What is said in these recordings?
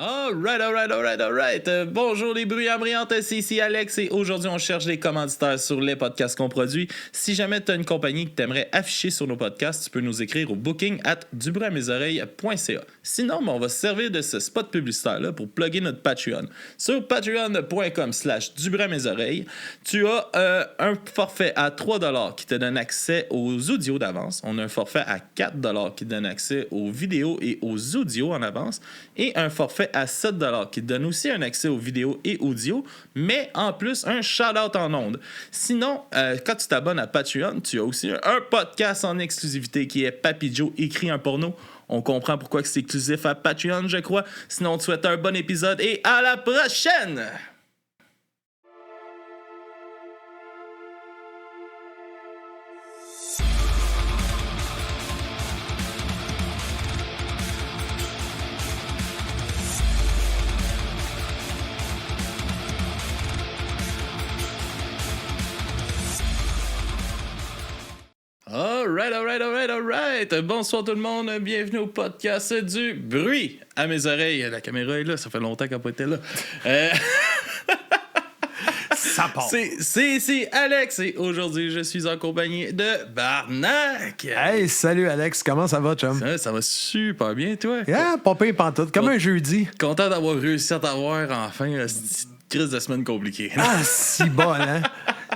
Alright. Bonjour les bruyants brillantes, c'est ici Alex et aujourd'hui on cherche des commanditaires sur les podcasts qu'on produit. Si jamais tu as une compagnie que tu aimerais afficher sur nos podcasts, tu peux nous écrire au booking@dubruitmesoreilles.ca. Sinon, on va se servir de ce spot publicitaire-là pour plugger notre Patreon. Sur patreon.com/dubruitmesoreilles, tu as un forfait à 3$ qui te donne accès aux audios d'avance. On a un forfait à 4$ qui te donne accès aux vidéos et aux audios en avance. Et un forfait à 7$ qui te donne aussi un accès aux vidéos et audio, mais en plus un shout-out en ondes. Sinon, quand tu t'abonnes à Patreon, tu as aussi un podcast en exclusivité qui est Papy Joe écrit un porno. On comprend pourquoi c'est exclusif à Patreon, je crois. Sinon, on te souhaite un bon épisode et à la prochaine! Alright. Bonsoir tout le monde, bienvenue au podcast du bruit à mes oreilles. La caméra est là, ça fait longtemps qu'elle n'a pas été là. Ça part. C'est Alex et aujourd'hui je suis en compagnie de Barnac. Hey, salut Alex, comment ça va, chum? Ça va super bien, toi? Ah, pas pire pantoute, comme un jeudi. Content d'avoir réussi à t'avoir enfin, cette crise de semaine compliquée. Ah, si bon, hein?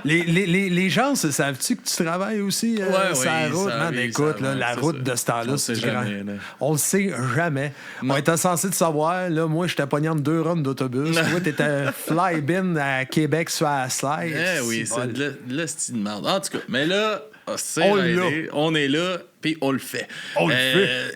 Les gens, savent-tu que tu travailles aussi sur la route? Man, écoute, la route de ce temps-là, c'est grand. On le sait jamais. On était censé le savoir. Là, moi, j'étais pogné entre 2 runs d'autobus. Toi, t'étais fly-bin à Québec sur la slide. Oui, c'est de style de merde. En tout cas, mais là, on est là, puis on le fait.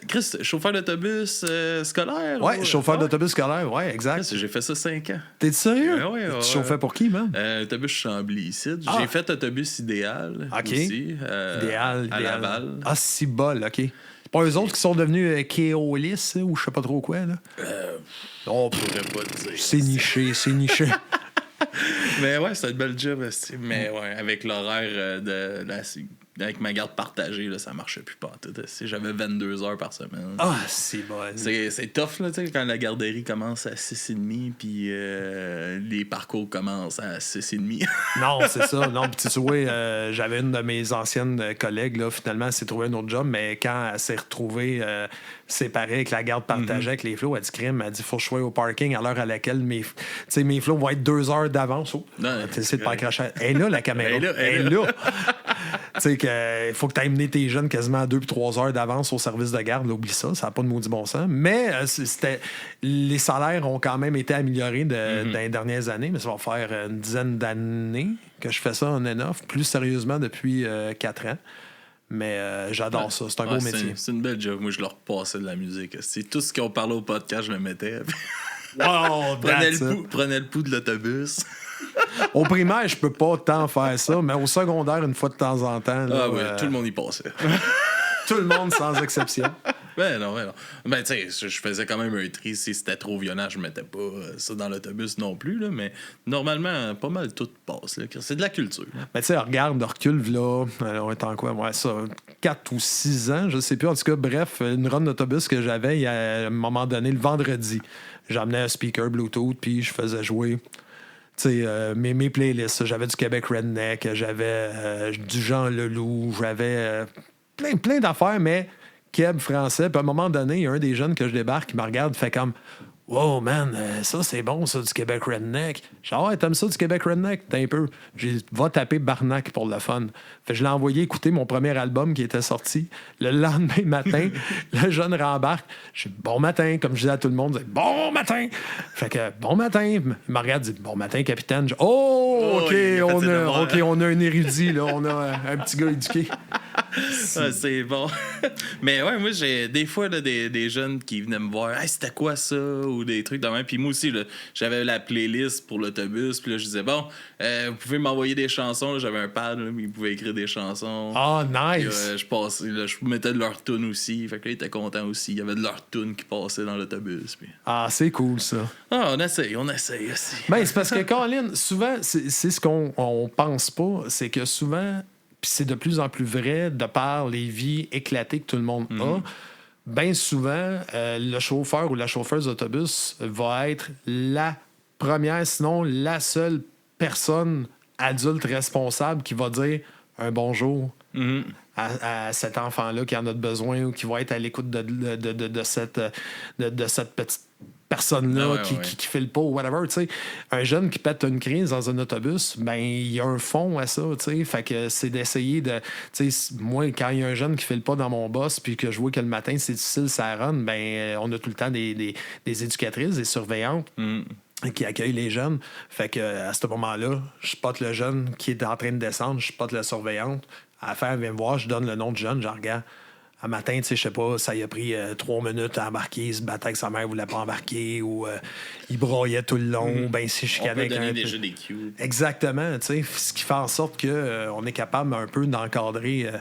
Chris, chauffeur d'autobus scolaire? Ouais, chauffeur d'autobus scolaire, ouais, exact. Chris, j'ai fait ça 5 ans. T'es sérieux? Tu chauffais pour qui, man? Autobus Chambly ici. J'ai fait autobus idéal aussi. Idéal. À Laval. Ah, si bol, OK. C'est pas eux autres qui sont devenus Keolis ou je sais pas trop quoi, là? On pourrait pas le dire. C'est niché. Mais ouais, c'est une belle job. Mais ouais, avec l'horaire avec ma garde partagée, là, ça marchait plus pas. J'avais 22 heures par semaine. Ah, c'est bon. C'est tough, là, quand la garderie commence à 6h30 puis les parcours commencent à 6h30. Non, c'est ça. Non, puis tu vois, j'avais une de mes anciennes collègues, là, finalement, elle s'est trouvée un autre job, mais quand elle s'est retrouvée séparée avec la garde partagée avec les flots, elle dit crime, elle dit faut que je sois au parking à l'heure à laquelle mes flots vont être 2 heures d'avance. T'essaies de pas cracher. Elle est là, la caméra. Elle est là. Tu sais qu'il faut que tu aies mené tes jeunes quasiment à 2 puis 3 heures d'avance au service de garde. Là, oublie ça, ça n'a pas de maudit bon sens. Mais les salaires ont quand même été améliorés dans les dernières années. Mais ça va faire une dizaine d'années que je fais ça en and-off, plus sérieusement depuis 4 ans. Mais j'adore ça. C'est un beau métier. C'est une belle job. Moi, je leur repassais de la musique. C'est tout ce qu'on parlait au podcast, je le mettais. Prenez le pouls de l'autobus. Au primaire, je peux pas tant faire ça, mais au secondaire, une fois de temps en temps. Là, tout le monde y passait. Tout le monde, sans exception. Ben non. Ben, tu sais, je faisais quand même un tri. Si c'était trop violent, je mettais pas ça dans l'autobus non plus. Là, mais normalement, pas mal tout passe. Là. C'est de la culture. Ben, tu sais, regarde, de recul, là, on est en quoi? Ouais, ça, 4 ou 6 ans, je sais plus. En tout cas, bref, une run d'autobus que j'avais à un moment donné, le vendredi. J'amenais un speaker Bluetooth, puis je faisais jouer. Mes playlists, j'avais du Québec Redneck, j'avais du Jean Leloup, j'avais plein d'affaires, mais Québec français. Puis à un moment donné, il y a un des jeunes que je débarque qui me regarde, fait comme wow, man, ça c'est bon, ça, du Québec Redneck. Je dis, ah ouais, t'aimes ça du Québec Redneck? T'as un peu. J'ai dit, va taper Barnac pour le fun. Fait que je l'ai envoyé écouter mon premier album qui était sorti. Le lendemain matin, le jeune rembarque. Je dis, bon matin, comme je disais à tout le monde, je dis, bon matin. Fait que, bon matin. Il me regarde, dit, bon matin, capitaine. Je dis, OK, on a un érudit, là. On a un petit gars éduqué. C'est bon. Mais ouais, moi, j'ai des fois là, des jeunes qui venaient me voir, hey, c'était quoi ça? Ou des trucs de même. Puis moi aussi, là, j'avais la playlist pour l'autobus. Puis là, je disais, bon, vous pouvez m'envoyer des chansons. Là, j'avais un pad, là, ils pouvaient écrire des chansons. Ah, nice! Puis, je mettais de leur tune aussi. Fait que là, ils étaient contents aussi. Il y avait de leur tune qui passait dans l'autobus. Puis... Ah, c'est cool, ça. Ah, on essaye aussi. Ben, c'est parce que, Colin, souvent, c'est ce qu'on pense pas. C'est que souvent, puis c'est de plus en plus vrai, de par les vies éclatées que tout le monde a, bien souvent, le chauffeur ou la chauffeuse d'autobus va être la première, sinon la seule personne adulte responsable qui va dire un bonjour à cet enfant-là qui en a besoin ou qui va être à l'écoute de cette petite personne-là qui file pas ou whatever. T'sais. Un jeune qui pète une crise dans un autobus, ben il y a un fond à ça. T'sais. Fait que c'est d'essayer de. Moi, quand il y a un jeune qui file pas dans mon boss puis que je vois que le matin c'est difficile, ça run, ben on a tout le temps des éducatrices, des surveillantes. Qui accueille les jeunes. Fait que à ce moment-là, je spotte le jeune qui est en train de descendre, je spotte la surveillante. À la fin, elle vient me voir, je donne le nom du jeune, je regarde. Un matin, tu sais, je sais pas, ça y a pris 3 minutes à embarquer, il se battait avec sa mère, il voulait pas embarquer, ou il broyait tout le long, ou ben si je On peut donner déjà des cues. Exactement, tu sais, ce qui fait en sorte qu'on est capable un peu d'encadrer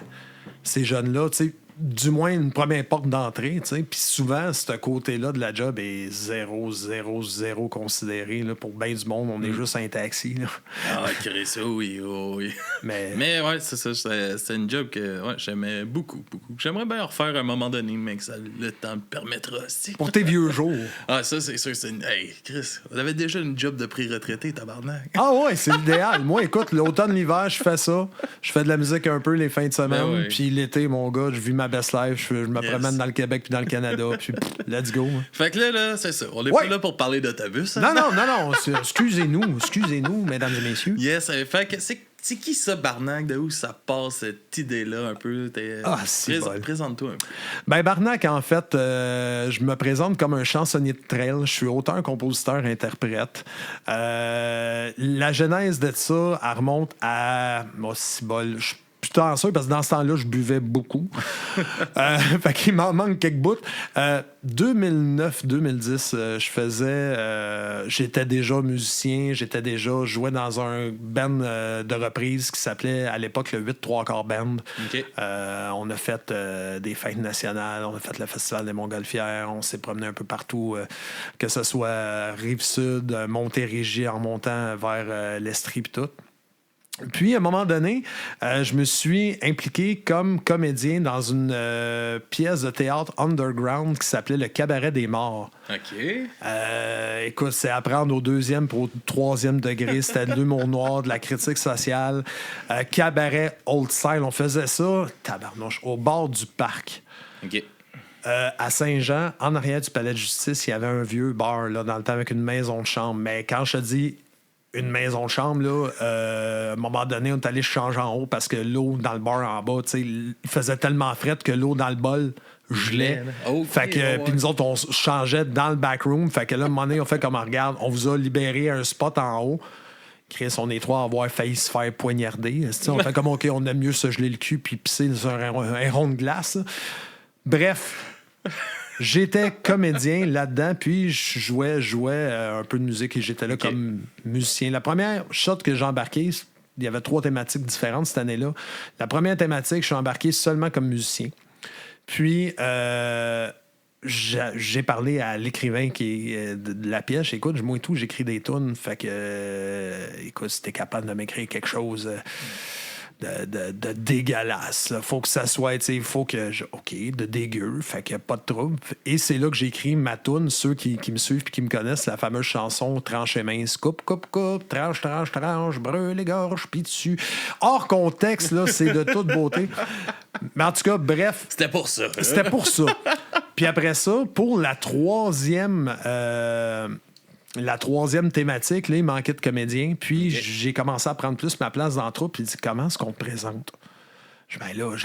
ces jeunes-là, tu sais, du moins une première porte d'entrée, tu sais. Puis souvent, ce côté-là de la job est 0 considéré. Là, pour bien du monde, on est juste un taxi. Là. Ah, Chris, oui. Mais ouais, c'est ça. C'était une job que j'aimais beaucoup. J'aimerais bien refaire à un moment donné, mais que le temps me permettra aussi. Pour tes vieux jours. Ah, ça, c'est sûr. Hey, Chris, vous avez déjà une job de pré-retraité, tabarnak. Ah ouais, c'est l'idéal. Moi, écoute, l'automne, l'hiver, je fais ça. Je fais de la musique un peu les fins de semaine. Puis l'été, mon gars, je vis ma best life. Je me promène dans le Québec puis dans le Canada. Puis let's go. Fait que là, c'est ça. On n'est pas là pour parler d'autobus. Hein? Non. Excusez-nous, mesdames et messieurs. Yes, fait que c'est qui ça, Barnac? De où ça passe, cette idée-là, un peu? Présente-toi un peu. Ben, Barnac, en fait, je me présente comme un chansonnier de trail. Je suis auteur, compositeur, interprète. La genèse de ça, elle remonte à... je suis plutôt sûr parce que dans ce temps-là, je buvais beaucoup. Fait qu'il m'en manque quelques bouts. 2009-2010, j'étais déjà musicien, je jouais dans un band de reprise qui s'appelait à l'époque le 8-3-4 Band. Okay. On a fait des fêtes nationales, on a fait le Festival des Montgolfières, on s'est promené un peu partout, que ce soit Rive-Sud, Montérégie en montant vers l'Estrie et tout. Puis, à un moment donné, je me suis impliqué comme comédien dans une pièce de théâtre underground qui s'appelait Le Cabaret des Morts. OK. Écoute, c'est à prendre au 2e pour au 3e degré. C'était de l'humour noir, de la critique sociale. Cabaret old style. On faisait ça, tabarnouche, au bord du parc. OK. À Saint-Jean, en arrière du palais de justice, il y avait un vieux bar là, dans le temps avec une maison de chambre. Mais quand je te dis une maison de chambre, là, à un moment donné, on est allé changer en haut parce que l'eau dans le bar en bas, il faisait tellement frais que l'eau dans le bol gelait. Okay, fait que, puis nous autres, on changeait dans le backroom. Fait que là, à un moment donné, on fait comme on regarde, on vous a libéré un spot en haut. Chris, on est trois à avoir failli se faire poignarder. On fait comme, OK, on aime mieux se geler le cul puis pisser sur un rond de glace. Bref... J'étais comédien là-dedans, puis je jouais un peu de musique et j'étais là comme musicien. La première shot que j'ai embarqué, il y avait 3 thématiques différentes cette année-là. La première thématique, je suis embarqué seulement comme musicien. Puis, j'ai parlé à l'écrivain qui est de la pièce. Écoute, moi et tout, j'écris des tunes. Fait que, écoute, si t'es capable de m'écrire quelque chose... De dégueulasse. Là. Faut que ça soit, tu sais, faut que... OK, de dégueu, fait qu'il n'y a pas de trouble. Et c'est là que j'ai écrit ma toune, ceux qui me suivent et qui me connaissent, la fameuse chanson « Tranche et mince, coupe, tranche, brûle les gorges, puis dessus. » Hors contexte, là, c'est de toute beauté. Mais en tout cas, bref... C'était pour ça. C'était pour ça. Puis après ça, pour la troisième thématique, là, il manquait de comédiens. Puis j'ai commencé à prendre plus ma place dans la troupe. Puis il dit, comment est-ce qu'on te présente?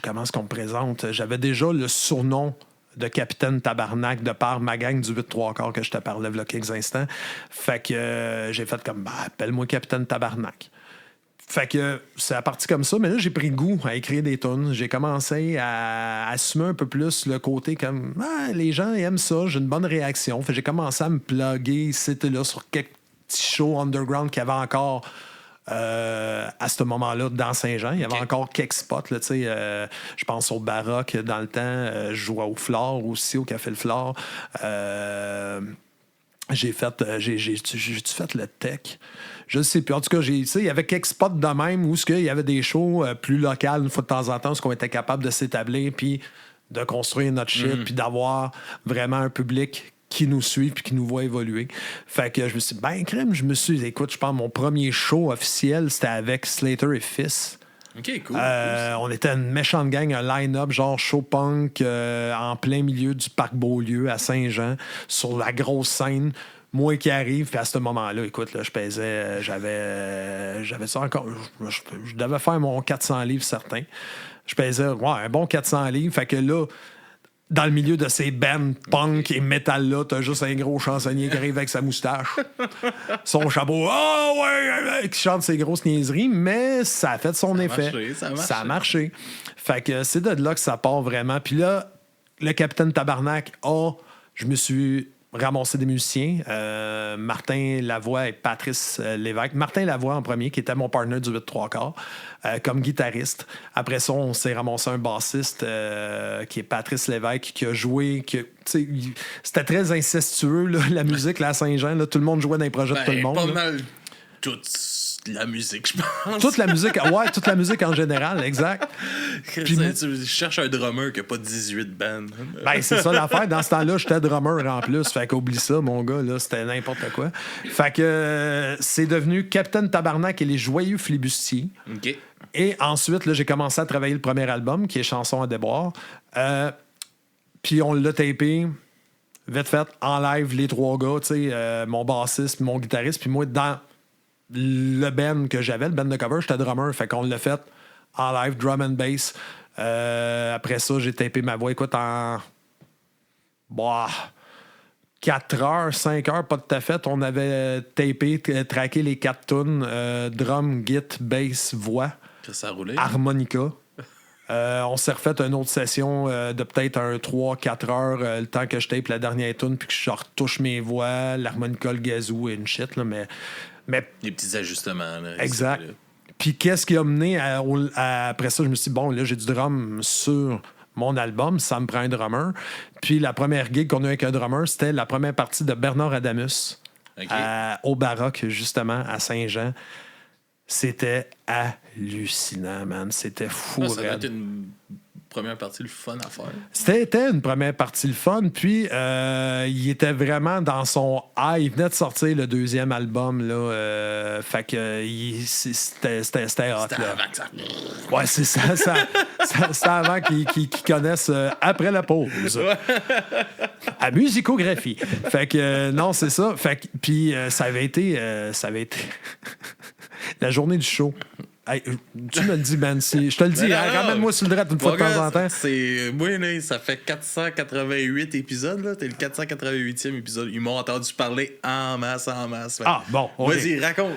Comment est-ce qu'on me présente? J'avais déjà le surnom de Capitaine Tabarnak de par ma gang du 8-3-4 que je te parlais il y a quelques instants. Fait que j'ai fait comme, appelle-moi Capitaine Tabarnak. Fait que c'est parti comme ça, mais là, j'ai pris goût à écrire des tunes. J'ai commencé à assumer un peu plus le côté comme les gens aiment ça, j'ai une bonne réaction. Fait que j'ai commencé à me plugger, c'était là sur quelques petits shows underground qu'il y avait encore à ce moment-là dans Saint-Jean. Il y avait encore quelques spots, là, je pense au Baroque dans le temps. Je jouais au Flore aussi, au Café Le Flore. J'ai fait le tech. Je ne sais plus. En tout cas, il y avait quelques spots de même où il y avait des shows plus locales, une fois de temps en temps, où on était capable de s'établir puis de construire notre shit, puis d'avoir vraiment un public qui nous suit puis qui nous voit évoluer. Fait que je me suis dit, crème, écoute, je pense mon premier show officiel, c'était avec Slater et Fils. OK, cool. On était une méchante gang, un line-up genre show punk en plein milieu du parc Beaulieu à Saint-Jean, sur la grosse scène. Moi qui arrive, puis à ce moment-là, écoute, là, je pesais, j'avais ça encore, je devais faire mon 400 livres certain. Je pesais un bon 400 livres. Fait que là, dans le milieu de ces bands punk et metal-là, t'as juste un gros chansonnier qui arrive avec sa moustache, son chapeau, qui chante ses grosses niaiseries, mais ça a fait son effet. Ça a marché. Fait que c'est de là que ça part vraiment. Puis là, le Capitaine Tabarnak, je me suis ramassé des musiciens. Martin Lavoie et Patrice Lévesque. Martin Lavoie en premier, qui était mon partner du 8-3-4, comme guitariste. Après ça, on s'est ramassé un bassiste qui est Patrice Lévesque, qui a joué... C'était très incestueux, là, la musique là, à Saint-Jean. Là, tout le monde jouait dans les projets de tout le monde. Pas là. mal toute la musique, je pense. Toute la musique en général, exact. Puis tu cherches un drummer qui n'a pas 18 bands. C'est ça l'affaire. Dans ce temps-là, j'étais drummer en plus. Fait qu'oublie ça, mon gars, là, c'était n'importe quoi. Fait que c'est devenu Capitaine Tabarnak et les Joyeux Flibustiers. OK. Et ensuite, là, j'ai commencé à travailler le premier album, qui est Chanson à déboire. Puis on l'a tapé, vite fait, en live, les trois gars, mon bassiste, mon guitariste, puis moi, dans le band que j'avais, le band de cover, j'étais drummer. Fait qu'on l'a fait en live, drum and bass. Après ça, j'ai tapé ma voix, écoute, en 4 heures, 5 heures, pas tout à fait. On avait tapé, traqué les 4 tunes, drum, git, bass, voix, ça a roulé. Harmonica. On s'est refait une autre session de peut-être un 3-4 heures, le temps que je tape la dernière tune, puis que je retouche mes voix, l'harmonica, le gazou et une shit, là, mais des petits ajustements. Là, exact. Puis qu'est-ce qui a mené après ça, je me suis dit, bon, là, j'ai du drum sur mon album, ça me prend un drummer. Puis la première gig qu'on a eu avec un drummer, c'était la première partie de Bernard Adamus, au Baroque, justement, à Saint-Jean. C'était hallucinant, man. C'était fou. Ça va être une première partie le fun à faire. C'était une première partie le fun. Puis, il était vraiment dans son high. Il venait de sortir le deuxième album. Là, fait que c'était hot. C'était avant que ça... Ouais, c'est ça. C'était avant qu'ils connaissent après la pause. À musicographie. Fait que, non, c'est ça. Fait que, puis, ça avait été la journée du show. Hey, tu me le dis, Ben. Je te le dis, ramène-moi sur le drap une fois de temps en temps. Moi, là, ça fait 488 épisodes. Là. T'es le 488e épisode. Ils m'ont entendu parler en masse. Bon. Vas-y, raconte.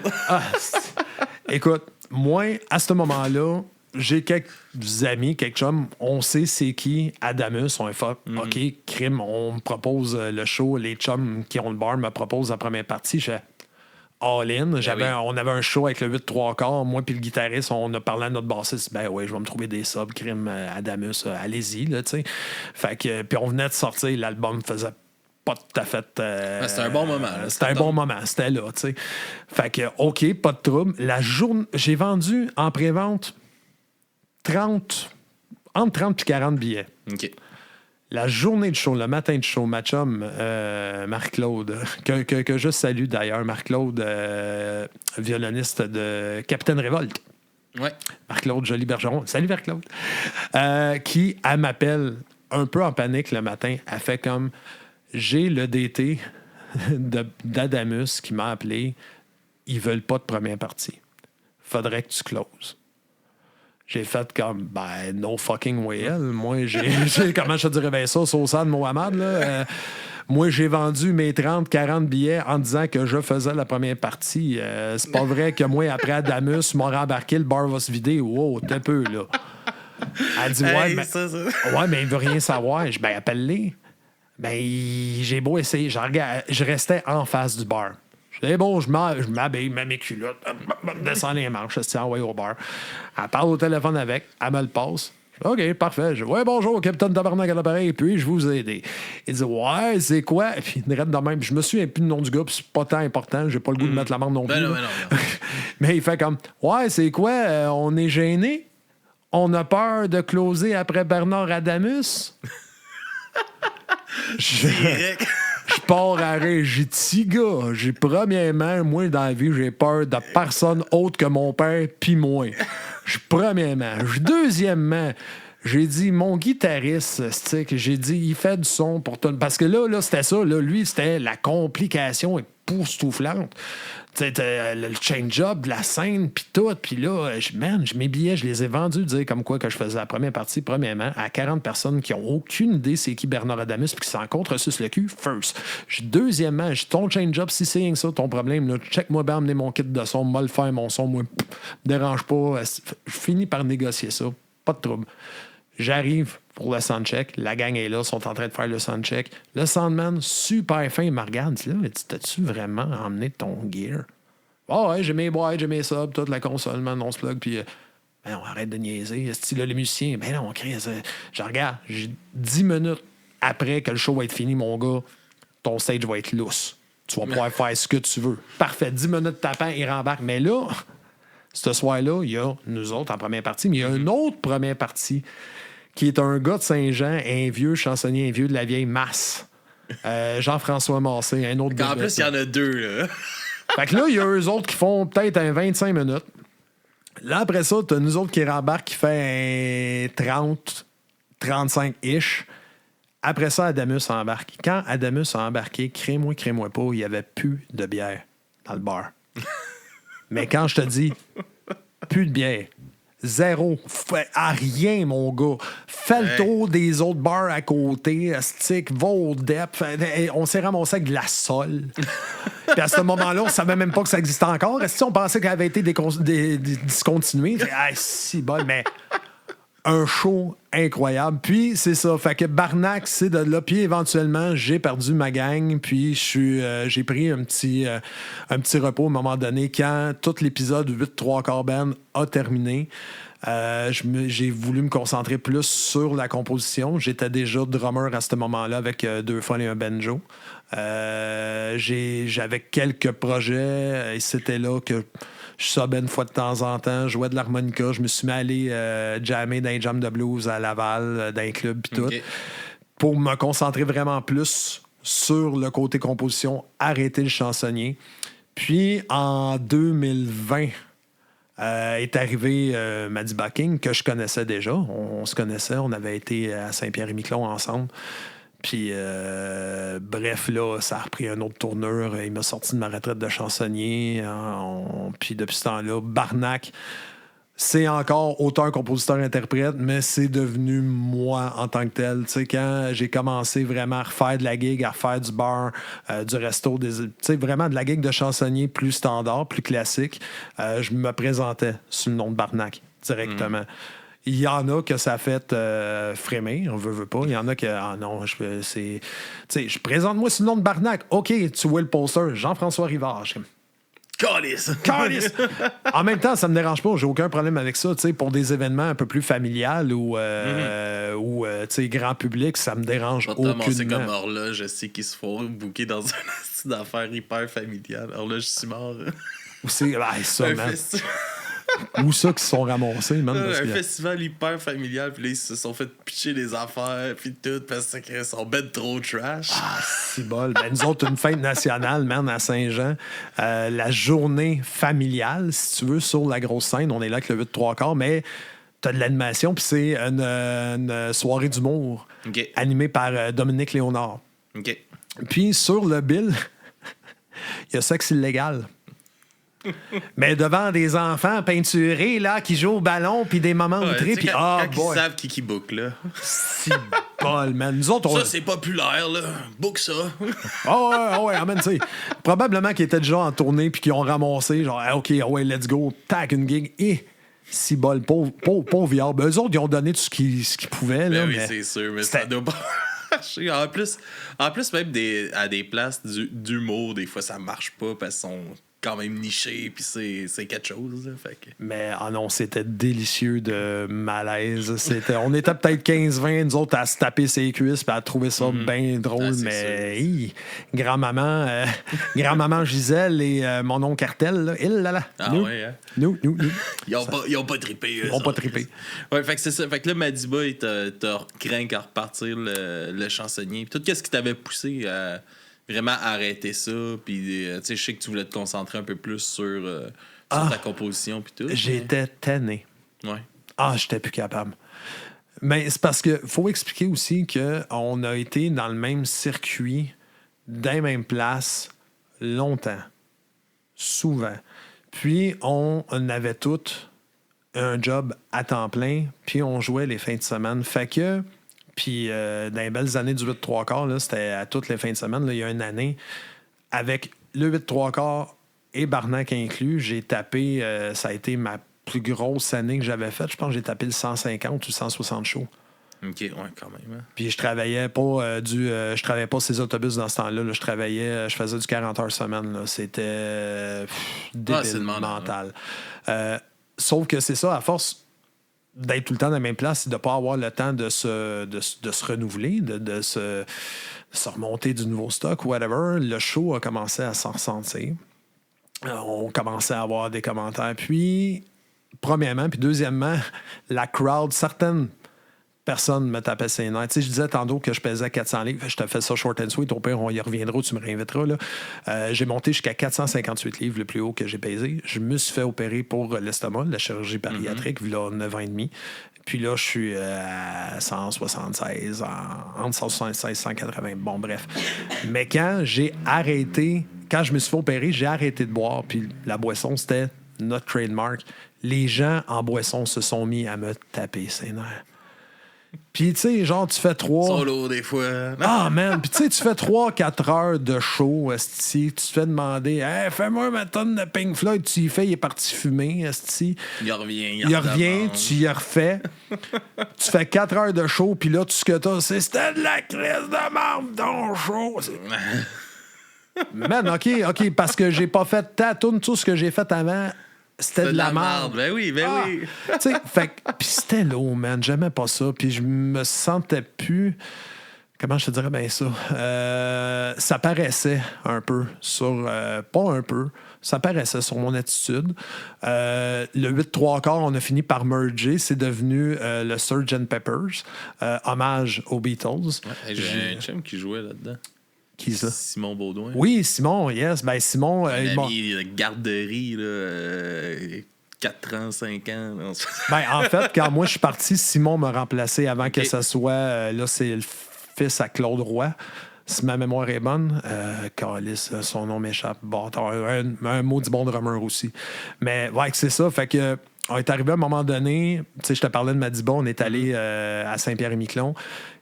Écoute, moi, à ce moment-là, j'ai quelques amis, quelques chums. On sait c'est qui Adamus. On est fait, OK, crime, on me propose le show. Les chums qui ont le bar me proposent la première partie. Je fais all-in. On avait un show avec le 8-3-4. Moi puis le guitariste, on a parlé à notre bassiste. Je vais me trouver des subs, crime, Adamus, allez-y, là, tu sais. Fait que, puis on venait de sortir, l'album faisait pas tout à fait... c'était un bon moment. C'était un bon moment, c'était là, tu sais. Fait que, OK, pas de trouble. J'ai vendu en pré-vente entre 30 et 40 billets. OK. La journée de show, le matin de show, ma chum, Marc-Claude, que je salue d'ailleurs, Marc-Claude, violoniste de Capitaine Révolte. Ouais. Marc-Claude Joly-Bergeron. Salut Marc-Claude. Elle m'appelle un peu en panique le matin. Elle fait comme, j'ai le DT d'Adamus qui m'a appelé. Ils veulent pas de première partie. Faudrait que tu closes. J'ai fait comme, no fucking way, hell. Moi, comment je te dirais ça, Saussade Mohamed, là? Moi, j'ai vendu mes 30-40 billets en disant que je faisais la première partie. C'est pas vrai que moi, après Adamus, m'a rembarqué, le bar va se vider. Wow, t'es peu, là. Elle dit, ouais, mais il veut rien savoir. Je dis, appelle-les. J'ai beau essayer. Je restais en face du bar. Je dis, bon, je m'habille, mets mes culottes, descends les marches, je tiens au bar. Elle parle au téléphone avec, elle me le passe. OK, parfait. Je dis, ouais, bonjour, Capitaine Tabarnak à l'appareil, puis je vous ai aidé. Il dit, ouais, c'est quoi? Et puis, il reste de même. Je me souviens plus du nom du gars, puis c'est pas tant important, j'ai pas le goût de mettre la marde non plus. Non. Mais il fait comme, ouais, c'est quoi? On est gêné? On a peur de closer après Bernard Adamus? Direct. Je pars à Régie, gars. Premièrement, moi, dans la vie, j'ai peur de personne autre que mon père pis moi. Premièrement. Deuxièmement, j'ai dit, mon guitariste, j'ai dit, il fait du son pour tout. Parce que là c'était ça. Là, lui, c'était la complication époustouflante. Le change-up, la scène, puis tout. Puis là, mes billets, je les ai vendus, dire comme quoi que je faisais la première partie, premièrement, à 40 personnes qui n'ont aucune idée c'est qui Bernard Adamus puis qui s'en contre-suce le cul, first. Deuxièmement, ton change-up, si c'est rien que ça, ton problème, là, check-moi bien, amener mon kit de son, moi le faire, mon son, moi, dérange pas. Je finis par négocier ça. Pas de trouble. J'arrive pour le soundcheck. La gang est là, sont en train de faire le soundcheck. Le soundman, super fin, il me regarde. Là, t'as-tu vraiment emmené ton gear? Oh, ouais, j'ai mes boîtes, j'ai mes subs, toute la console, man, on se plug, puis on arrête de niaiser. Là, les musiciens, ben non, on crie. Je regarde, 10 minutes après que le show va être fini, mon gars, ton stage va être lousse. Tu vas pouvoir faire ce que tu veux. Parfait, 10 minutes tapant, il rembarque. Mais là, ce soir-là, il y a nous autres en première partie, mais il y a une autre première partie qui est un gars de Saint-Jean, un vieux chansonnier, un vieux de la vieille masse. Jean-François Massé, un autre gars. En plus, il y en a deux, là. Fait que là, il y a eux autres qui font peut-être un 25 minutes. Là, après ça, t'as nous autres qui rembarquent qui fait un 30, 35-ish. Après ça, Adamus embarque. Quand Adamus a embarqué, crée-moi pas, il n'y avait plus de bière dans le bar. Mais quand je te dis, plus de bière, zéro, à rien, mon gars. Fais le tour des autres bars à côté, stick, va au depth. On s'est ramassé avec de la sole. Puis à ce moment-là, on savait même pas que ça existait encore. Est-ce qu'on pensait qu'elle avait été discontinuée? Si bon, mais un show incroyable. Puis c'est ça. Fait que Barnac, c'est de là. Puis éventuellement, j'ai perdu ma gang. Puis j'ai pris un petit repos à un moment donné quand tout l'épisode 8/3 band a terminé. J'ai voulu me concentrer plus sur la composition. J'étais déjà drummer à ce moment-là avec 2 phones et un banjo. J'avais quelques projets et c'était là que je subais une fois de temps en temps, jouais de l'harmonica. Je me suis mis à aller jammer dans les jams de blues à Laval, dans les clubs pis tout. Pour me concentrer vraiment plus sur le côté composition, arrêter le chansonnier. Puis en 2020, est arrivé Maddie Bucking, que je connaissais déjà. On se connaissait, on avait été à Saint-Pierre-et-Miquelon ensemble. Puis, bref, là, ça a repris une autre tournure. Il m'a sorti de ma retraite de chansonnier. Puis, depuis ce temps-là, Barnac, c'est encore auteur, compositeur, interprète, mais c'est devenu moi en tant que tel. Tu sais, quand j'ai commencé vraiment à refaire de la gig, à refaire du bar, du resto, tu sais, vraiment de la gig de chansonnier plus standard, plus classique, je me présentais sous le nom de Barnac directement. Il y en a que ça a fait frémir, on veut pas. Il y en a que, non, je présente-moi sous le nom de Barnac. OK, tu vois le poster, Jean-François Rivard. Calice! En même temps, ça me dérange pas. J'ai aucun problème avec ça. Pour des événements un peu plus familiales ou grand public, ça me dérange aucunement. C'est comme Horloge, je sais qu'ils se font booker dans une style d'affaires hyper familiale. Horloge Simard. Ou c'est ça, man. Où ça qu'ils se sont ramassés, man? Un festival hyper familial, puis là, ils se sont fait pitcher des affaires, puis tout, parce qu'ils sont bêtes trop trash. Ah, c'est bol. Ben, nous autres, une fête nationale, man, à Saint-Jean. La journée familiale, si tu veux, sur la grosse scène. On est là avec le 8/3, mais t'as de l'animation, puis c'est une soirée d'humour animée par Dominique Léonard. Puis sur le bill, il y a sexe illégal. Mais devant des enfants peinturés là, qui jouent au ballon puis des moments outrés puis ils savent qui book là. Si bol, man. Nous autres, ça c'est populaire là. Book ça. Man, tu sais. Probablement qu'ils étaient déjà en tournée puis qu'ils ont ramassé genre OK, let's go, tac une gig et si bol pauvre viable. Eux autres ils ont donné tout ce qu'ils pouvaient là. Oui, c'est sûr, mais ça doit pas marcher. En plus même à des places d'humour, des fois ça marche pas parce qu'ils sont quand même niché, puis c'est quelque chose. Là, fait que... Mais non, c'était délicieux de malaise. On était peut-être 15-20, nous autres, à se taper ses cuisses et à trouver ça bien drôle. Mais grand-maman Gisèle et mon oncle Cartel, là, nous. Ils ont pas trippé. Ils ont pas trippé. Ouais, fait que c'est ça. Fait que là, Madiba, il t'a craint à repartir le chansonnier. Puis tout, qu'est-ce qui t'avait poussé à vraiment arrêter ça? Puis, tu sais, je sais que tu voulais te concentrer un peu plus sur ta composition. Puis tout. J'étais tanné. Ouais. J'étais plus capable. Mais c'est parce que faut expliquer aussi qu'on a été dans le même circuit, dans les mêmes places, longtemps. Souvent. Puis, on avait tous un job à temps plein, puis on jouait les fins de semaine. Fait que, puis dans les belles années du 8-3-quarts, là, c'était à toutes les fins de semaine. Là, il y a une année, avec le 8-3-quarts et Barnac inclus, j'ai tapé, ça a été ma plus grosse année que j'avais faite. Je pense que j'ai tapé le 150 ou 160 shows. OK, ouais, quand même. Hein. Puis je travaillais pas je travaillais pas ces autobus dans ce temps-là. Là. Je faisais du 40 heures semaine. Là. C'était débile mental. Sauf que c'est ça, à force d'être tout le temps dans la même place, c'est de ne pas avoir le temps de se renouveler, de se remonter du nouveau stock, whatever. Le show a commencé à s'en ressentir. On commençait à avoir des commentaires. Puis, premièrement, puis deuxièmement, la crowd, certaines personne me tapait ses nerfs. Tu sais, je disais tantôt que je pesais 400 livres. Je te fais ça short and sweet. Au pire, on y reviendra, tu me réinviteras. Là. J'ai monté jusqu'à 458 livres, le plus haut que j'ai pesé. Je me suis fait opérer pour l'estomac, la chirurgie bariatrique, il y a 9 ans et demi. Puis là, je suis à 176, entre 176 et 180. Bon, bref. Mais quand je me suis fait opérer, j'ai arrêté de boire. Puis la boisson, c'était notre trademark. Les gens en boisson se sont mis à me taper ses nerfs. Puis, tu sais, genre, tu fais 3... Solo, des fois. Man! Puis, tu sais, tu fais 3-4 heures de show, esti. Tu te fais demander, hey, fais-moi ma tonne de Pink Floyd. Tu y fais, il est parti fumer, esti. Il revient, tu y refais. Tu fais 4 heures de show, puis là, tout ce que t'as, c'est c'était de la crise de marde, ton show. Man, OK, parce que j'ai pas fait ta toune, tout ce que j'ai fait avant. C'était de la merde. Ben oui. Tu sais, puis c'était lourd, man. J'aimais pas ça. Puis je me sentais plus... Comment je te dirais bien ça? Ça paraissait un peu sur... pas un peu. Ça paraissait sur mon attitude. Le 8-3-4, on a fini par merger. C'est devenu le Sgt. Pepper's. Hommage aux Beatles. Ouais, j'ai un chum qui jouait là-dedans. Qui ça? Simon Baudouin. Oui, Simon, yes. Ben, Simon... Un ami de garderie, là, 4 ans, 5 ans. Ben, en fait, quand moi je suis parti, Simon m'a remplacé avant que ça soit... là, c'est le fils à Claude Roy. Si ma mémoire est bonne, Calice, son nom m'échappe. Bâtard, un maudit bon drummer aussi. Mais ouais, c'est ça. Fait que on est arrivé à un moment donné, tu sais, je te parlais de Madiba, on est allé à Saint-Pierre-et-Miquelon.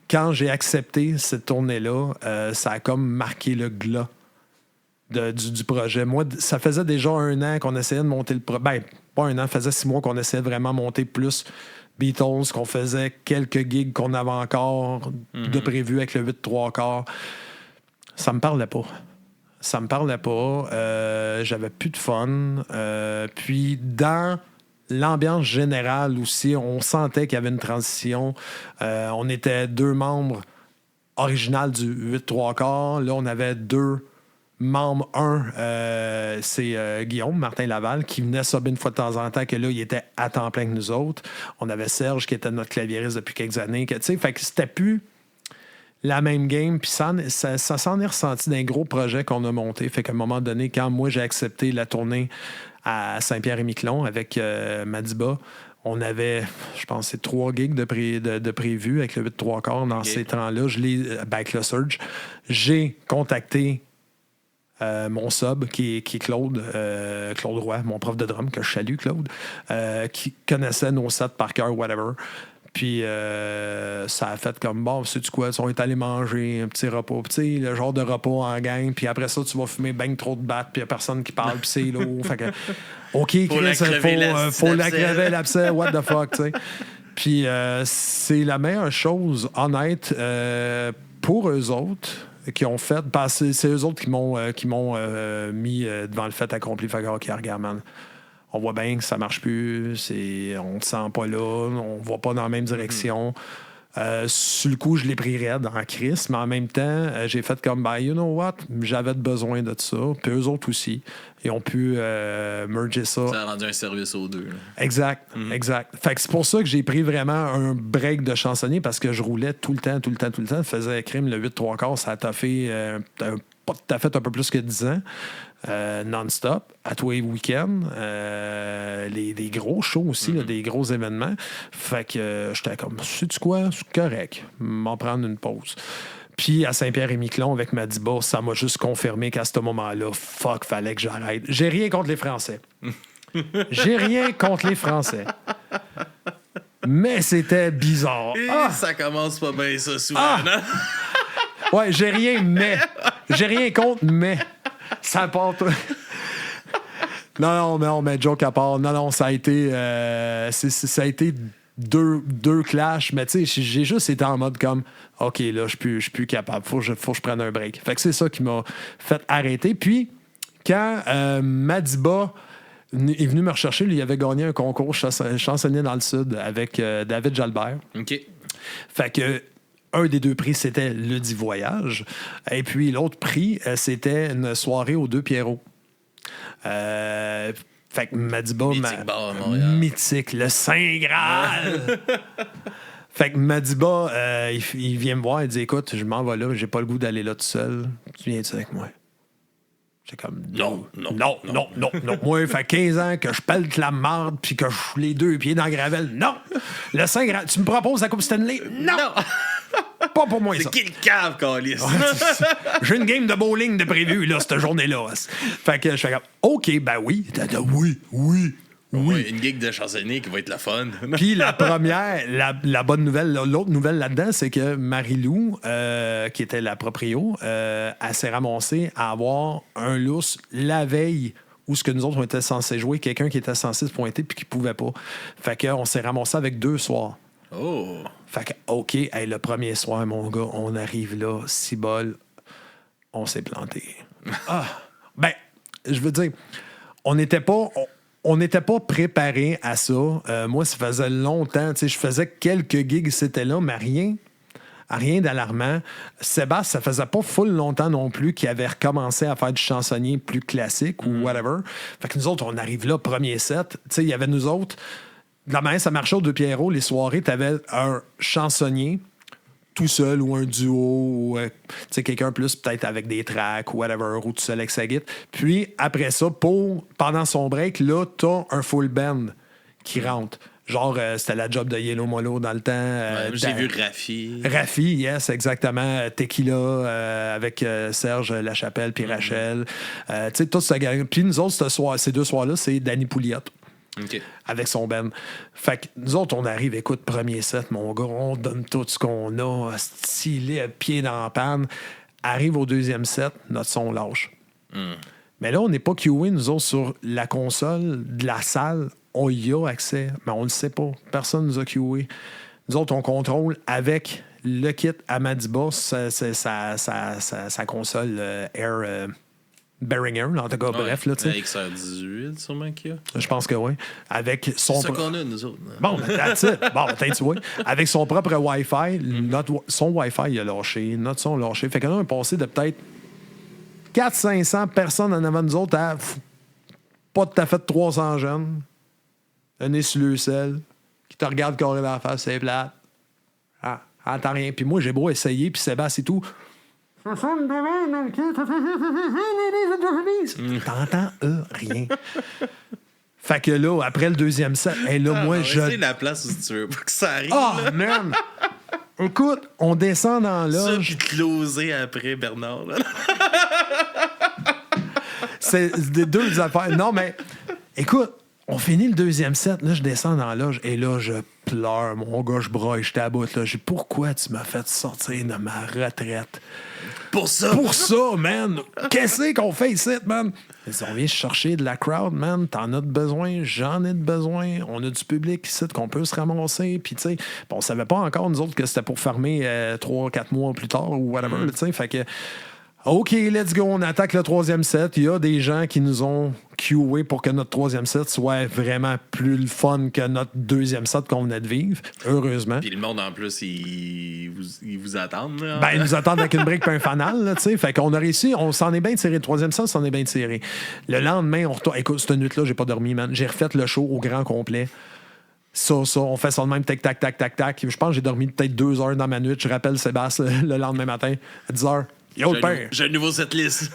Quand j'ai accepté cette tournée-là, ça a comme marqué le glas du projet. Moi, ça faisait déjà 1 an qu'on essayait de monter le projet. Ben, pas 1 an, ça faisait 6 mois qu'on essayait de vraiment monter plus Beatles, qu'on faisait quelques gigs qu'on avait encore de prévu avec le 8-3-4. Ça me parlait pas. J'avais plus de fun. Puis dans l'ambiance générale aussi, on sentait qu'il y avait une transition. On était 2 membres originaux du 8-3-4. Là, on avait 2 membres. C'est Guillaume Martin Laval qui venait subir une fois de temps en temps, que là, il était à temps plein que nous autres. On avait Serge qui était notre claviériste depuis quelques années. Fait que c'était plus la même game. Puis ça s'en est ressenti d'un gros projet qu'on a monté. Fait qu'à un moment donné, quand moi, j'ai accepté la tournée à Saint-Pierre-et-Miquelon avec Madiba, on avait, je pense, c'est 3 gigs de prévus avec le 8-3-4 dans ces temps-là. Avec le Surge, j'ai contacté mon sub, qui est Claude Roy, mon prof de drum, que je salue, Claude, qui connaissait nos sets par cœur, whatever. Puis ça a fait comme, bon, sais-tu quoi, on est allé manger un petit repas. Puis tu sais, le genre de repas en gang. Puis après ça, tu vas fumer ben trop de battes, puis il n'y a personne qui parle, puis c'est lourd. Fait que, OK, Chris, faut la crever l'abcès, what the fuck, tu sais. Puis c'est la meilleure chose, honnête, pour eux autres. qui ont fait. Parce que c'est eux autres qui m'ont mis devant le fait accompli. Fait que, OK, regarde, man. On voit bien que ça marche plus. On ne te sent pas là. On ne va pas dans la même direction. Sur le coup, je l'ai pris raide en crise, mais en même temps, j'ai fait comme, ben, you know what, j'avais besoin de ça. Puis eux autres aussi, ils ont pu merger ça. Ça a rendu un service aux deux. Là. Exact. Fait que c'est pour ça que j'ai pris vraiment un break de chansonnier parce que je roulais tout le temps. Je faisais crime le 8-3/4, ça a fait un peu plus que 10 ans. Non-stop, à tous les week-ends, des gros shows aussi, là, des gros événements. Fait que j'étais comme, sais-tu quoi, c'est correct, m'en prendre une pause. Puis à Saint-Pierre-et-Miquelon, avec Madiba, ça m'a juste confirmé qu'à ce moment-là, fallait que j'arrête. J'ai rien contre les Français. Mais c'était bizarre. Et ça commence pas bien, ça, souvent. Non? Ouais, j'ai rien contre, mais ça part. Non, mais joke à part. Non, ça a été. Ça a été deux clashs, mais tu sais, j'ai juste été en mode comme, OK, là, je suis plus capable. Faut que je prenne un break. Fait que c'est ça qui m'a fait arrêter. Puis, quand Madiba est venu me rechercher, lui, il avait gagné un concours chansonnier dans le Sud avec David Jalbert. OK. Fait que un des deux prix, c'était le dit voyage. Et puis l'autre prix, c'était une soirée aux Deux Pierrots. Fait que Madiba... Mythique bar à Montréal. Mythique, le Saint Graal! Fait que Madiba, il vient me voir, il dit, écoute, je m'en vais là, j'ai pas le goût d'aller là tout seul. Tu viens-tu avec moi? J'ai comme, non. Moi, ça fait 15 ans que je pelte la marde puis que je suis les deux pieds dans le gravel. Non! Le Saint Graal, tu me proposes la Coupe Stanley? Non! Pas pour moi, ça. C'est qui le cave, Calis? J'ai une game de bowling de prévu, là, cette journée-là. Fait que je fais comme, OK, ben oui. Oui. Une gig de chansonnier qui va être la fun. Puis la première, la bonne nouvelle, l'autre nouvelle là-dedans, c'est que Marie-Lou, qui était la proprio, elle s'est ramassée à avoir un lousse la veille où ce que nous autres, on était censés jouer, quelqu'un qui était censé se pointer puis qui pouvait pas. Fait qu'on s'est ramassé avec 2 soirs. Oh! Fait que, OK, le premier soir, mon gars, on arrive là, 6 bols, on s'est planté. Ben, je veux dire, on n'était pas préparé à ça. Moi, ça faisait longtemps. Je faisais quelques gigs, c'était là, mais rien d'alarmant. Sébastien, ça faisait pas full longtemps non plus qu'il avait recommencé à faire du chansonnier plus classique ou whatever. Fait que nous autres, on arrive là, premier set. Il y avait nous autres. De la manière ça marchait aux Deux Pierrots, les soirées, t'avais un chansonnier tout seul ou un duo ou quelqu'un plus peut-être avec des tracks ou whatever, ou tout seul avec sa guitare. Puis après ça, pendant son break, là, t'as un full band qui rentre. Genre, c'était la job de Yellow Molo dans le temps. J'ai vu Rafi. Rafi, yes, exactement. Tequila avec Serge Lachapelle puis Rachel. Tu sais, toute sa gang. Puis nous autres, ces 2 soirs-là, c'est Danny Pouliot. Okay. Avec son band. Fait que nous autres, on arrive, écoute, premier set, mon gars, on donne tout ce qu'on a, stylé, pied dans la panne. Arrive au deuxième set, notre son lâche. Mais là, on n'est pas queué, nous autres, sur la console de la salle. On y a accès, mais on ne le sait pas. Personne nous a queué. Nous autres, on contrôle avec le kit à Madiba, sa console Air... Behringer, en tout cas, bref. Là, XR18, sûrement qu'il y a. Je pense que oui. Avec son c'est ça qu'on a, nous autres. Bon, that's it. Bon, peut-être, tu vois. Avec son propre Wi-Fi, son Wi-Fi, il a lâché, notre son a lâché. Fait que là, on est passé de peut-être 400-500 personnes en avant de nous autres à pas tout à fait 300 jeunes. Un nez sur le sel, qui te regarde carré dans la face, c'est plate. Entends rien. Puis moi, j'ai beau essayer, puis Sébastien et tout. T'entends rien. Fait que là, après le deuxième set, moi, c'est la place où tu veux pas que ça arrive. Oh, man! Écoute, on descend dans ça, l'âge. puis closer après, Bernard. Là. C'est des 2 affaires. Non, mais écoute, on finit le deuxième set. Là, je descends dans l'âge et là, je pleure. Mon gars, je braille, je t'aboute. J'ai dit, pourquoi tu m'as fait sortir de ma retraite? pour ça. Pour ça, man. Qu'est-ce qu'on fait ici, man? On vient chercher de la crowd, man. T'en as de besoin, j'en ai de besoin. On a du public ici qu'on peut se ramasser. Puis, tu sais, on savait pas encore, nous autres, que c'était pour fermer 3-4 mois plus tard ou whatever, tu sais. Fait que, OK, let's go, on attaque le 3e set. Il y a des gens qui nous ont queué pour que notre 3e set soit vraiment plus le fun que notre 2e set qu'on venait de vivre, heureusement. Puis le monde, en plus, ils vous attendent. Là. Ben, ils nous attendent avec une brique et un fanal, là, tu sais. Fait qu'on a réussi, on s'en est bien tiré. Le 3e set, on s'en est bien tiré. Le lendemain, on retourne. Écoute, cette nuit-là, j'ai pas dormi, man. J'ai refait le show au grand complet. Ça, on fait ça de même, tac, tac, tac, tac, tac. Je pense que j'ai dormi peut-être 2 heures dans ma nuit. Je rappelle Sébastien le lendemain matin, à 10 heures. Yo, le père! J'ai un nouveau setlist.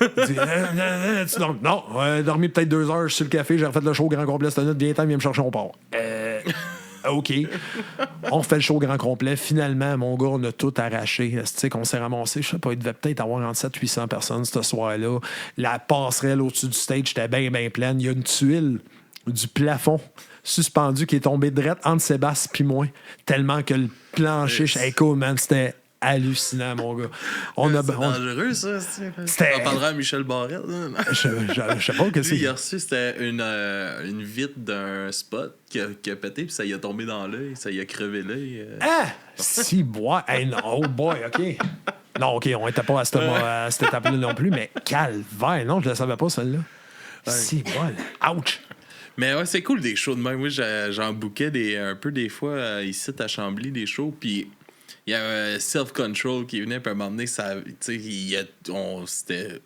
Non, j'ai dormi peut-être 2 heures, je suis sur le café, j'ai refait le show au grand complet cette nuit, viens me chercher, on part. OK. On fait le show au grand complet. Finalement, mon gars, on a tout arraché. C'est qu'on s'est ramassé, je sais pas, il devait peut-être avoir entre 700-800 personnes ce soir-là. La passerelle au-dessus du stage était bien, bien pleine. Il y a une tuile du plafond suspendu qui est tombée direct entre Sébastien et moi, tellement que le plancher, écoute, man, c'était hallucinant, mon gars. Dangereux, ça. On parlera à Michel Barrette. Je sais pas que c'est. Lui, il a reçu, c'était une vitre d'un spot qui a pété, puis ça y a tombé dans l'œil, ça y a crevé l'œil. Ah! Si, bois. Hey, no, oh boy, OK. Non, OK, on était pas à cette étape-là non plus, mais calvaire. Non, je la savais pas, celle-là. Si, bois. Ouch! Mais ouais, c'est cool des shows de même. Moi, j'en bouquais un peu des fois ici à Chambly, des shows, puis il y a Self-Control qui venait, puis à un moment donné, c'était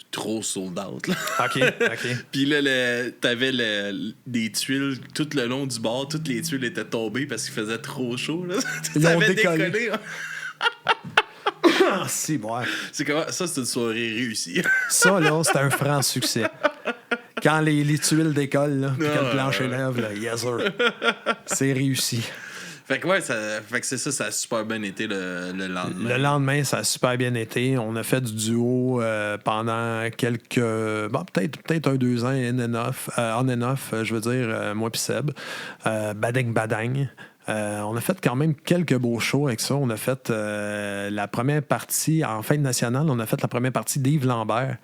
trop sold out. Là. OK. Puis là, t'avais des tuiles tout le long du bar. Toutes les tuiles étaient tombées parce qu'il faisait trop chaud. Là. Ils ont décollé. Si, bois. C'est comment? Ça, c'est une soirée réussie. Ça, là, c'est un franc succès. Quand les tuiles décollent, là, puis que le plancher lève, là, yes, sir. C'est réussi. Fait que ouais, fait que c'est ça, ça a super bien été le lendemain. Le lendemain, ça a super bien été. On a fait du duo pendant quelques... Bon, peut-être 1-2 ans on and off, je veux dire, moi puis Seb. Bading Badang. On a fait quand même quelques beaux shows avec ça. On a fait la première partie, en fin de nationale, on a fait la première partie d'Yves Lambert,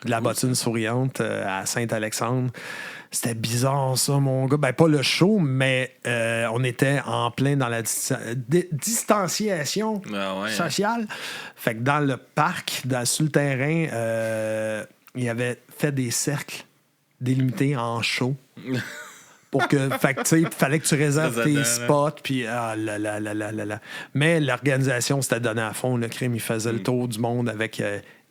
de la bottine souriante à Saint-Alexandre. C'était bizarre, ça, mon gars. Ben, pas le show, mais on était en plein dans la distanciation sociale. Fait que dans le parc, sur le terrain, il avait fait des cercles délimités en show. Pour que, fait que, tu sais, il fallait que tu réserves tes spots, puis Mais l'organisation s'était donnée à fond. Le crime, il faisait le tour du monde avec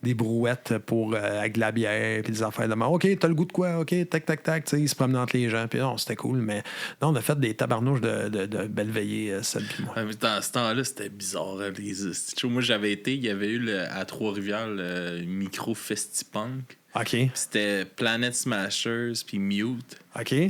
des brouettes avec de la bière, puis des affaires de main. OK, t'as le goût de quoi? OK, tac, tac, tac. Tu sais, il se promenait entre les gens, puis non, c'était cool. Mais non, on a fait des tabarnouches de belle veillée, celle puis moi. Dans ce temps-là, c'était bizarre. Moi, j'avais été, il y avait eu à Trois-Rivières le micro Festipunk. OK. C'était Planet Smashers puis Mute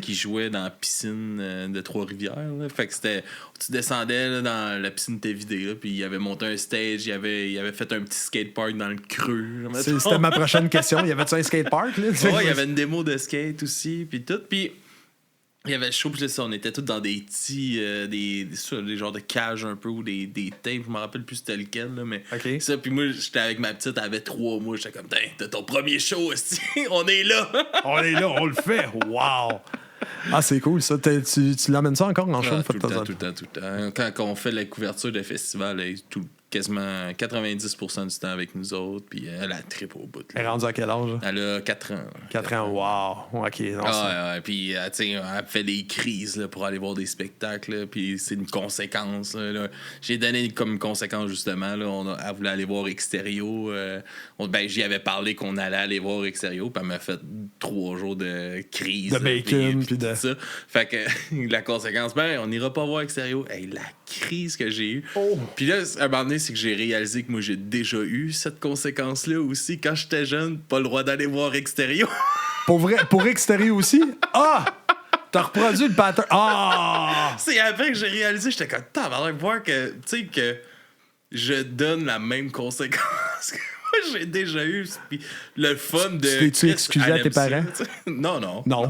qui jouaient dans la piscine de Trois-Rivières. Là. Fait que c'était... Tu descendais là, dans la piscine TVD, puis il avait monté un stage, il avait fait un petit skatepark dans le creux. C'était ma prochaine question. Y avait-tu un skatepark? Ouais, il y avait une démo de skate aussi, puis tout. Puis il y avait chaud, puis on était tous dans des petits... des genres de cages un peu, ou des tapes, je me rappelle plus c'était lequel, là, mais ça, puis moi, j'étais avec ma petite, elle avait 3 mois, j'étais comme, t'as ton premier show, on est là! On est là, on le fait! Wow! Ah, c'est cool, ça. Tu l'amènes ça encore en show? Tout le temps. Quand on fait la couverture de festival, quasiment 90% du temps avec nous autres, puis elle a trippé au bout. Elle est rendue à quel âge? Elle a 4 ans. 4 ans, wow! OK. Puis, tu sais, elle fait des crises là, pour aller voir des spectacles, là, puis c'est une conséquence. Là. J'ai donné comme conséquence, justement, là, elle voulait aller voir Extérieur. J'y avais parlé qu'on allait aller voir Extérieur, puis elle m'a fait 3 jours de crise. De bacon, puis de... ça. Fait que la conséquence, on n'ira pas voir Extérieur. Hey, la crise que j'ai eue. Puis là, à un moment donné, c'est que j'ai réalisé que moi, j'ai déjà eu cette conséquence-là aussi. Quand j'étais jeune, pas le droit d'aller voir Extérieur. Pour vrai? Pour Extérieur aussi? Ah! T'as reproduit le pattern. Ah! C'est après que j'ai réalisé, j'étais comme, voir que, tu sais, que je donne la même conséquence J'ai déjà eu puis le fun de... Tu t'es-tu excusé à tes parents? Non, non. Non.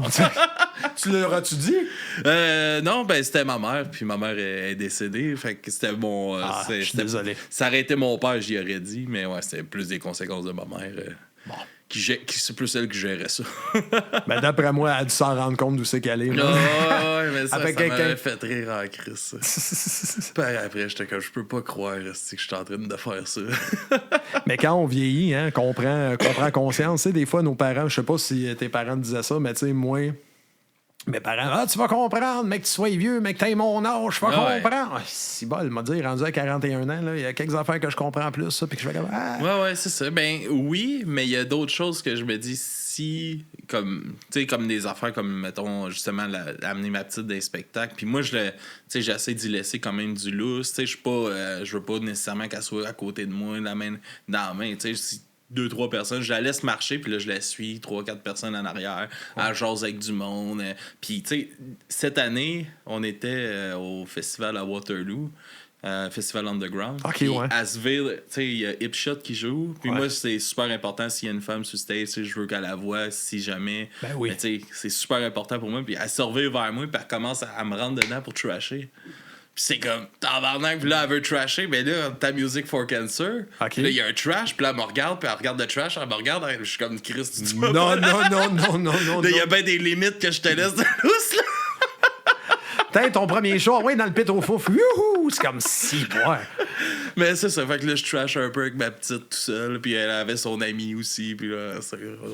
Tu leur as-tu dit? Non, ben c'était ma mère, puis ma mère est décédée, fait que c'était mon... Je suis désolé. Ça aurait été mon père, j'y aurais dit, mais ouais, c'était plus des conséquences de ma mère. Bon. C'est plus elle qui gérait ça. Ben, d'après moi, elle a dû s'en rendre compte d'où c'est qu'elle est. Ouais, mais ça, Avec ça quelqu'un. m'avait fait rire en crise. Après, j'étais comme, je peux pas croire que je suis en train de faire ça. Mais quand on vieillit, hein, qu'on prend conscience, tu sais, des fois, nos parents, je sais pas si tes parents te disaient ça, mais tu sais, moi, mes parents, tu vas comprendre, mec, que tu sois vieux, mec, que t'aies mon âge, je vais comprendre. Ah, si bol, m'a dit, rendu à 41 ans, il y a quelques affaires que je comprends plus, ça, puis que je vais comme. Ouais, c'est ça. Ben oui, mais il y a d'autres choses que je me dis si, comme, tu sais, comme des affaires comme, mettons, justement, amener ma petite dans les spectacles. Puis moi, j'essaie d'y laisser quand même du lousse. Tu sais, je veux pas nécessairement qu'elle soit à côté de moi, la main dans la main. Tu sais, si 2-3 personnes, je la laisse marcher, puis là, je la suis, 3-4 personnes en arrière, à jase avec du monde. Puis, tu sais, cette année, on était au festival à Waterloo, Festival Underground. Okay, ouais. Asville, tu sais, il y a Hipshot qui joue. Puis moi, c'est super important s'il y a une femme sur stage, je veux qu'elle la voie si jamais. Ben oui. Mais tu sais, c'est super important pour moi. Puis elle surveille vers moi, puis elle commence à me rentrer dedans pour trasher. Puis c'est comme, tabarnak, puis là, elle veut trasher, mais là, ta Music for Cancer. Okay. Puis là, il y a un trash, puis là, elle me regarde, puis elle regarde le trash, elle me regarde, je suis comme, Chris, tu Non. Là, il y a bien des limites que je te laisse de lousse, là. T'as ton premier show, ouais, dans le pit au fouf. Youhou! C'est comme si, ouais. Mais c'est ça, fait que là, je trash un peu avec ma petite tout seul, puis elle avait son ami aussi, puis là,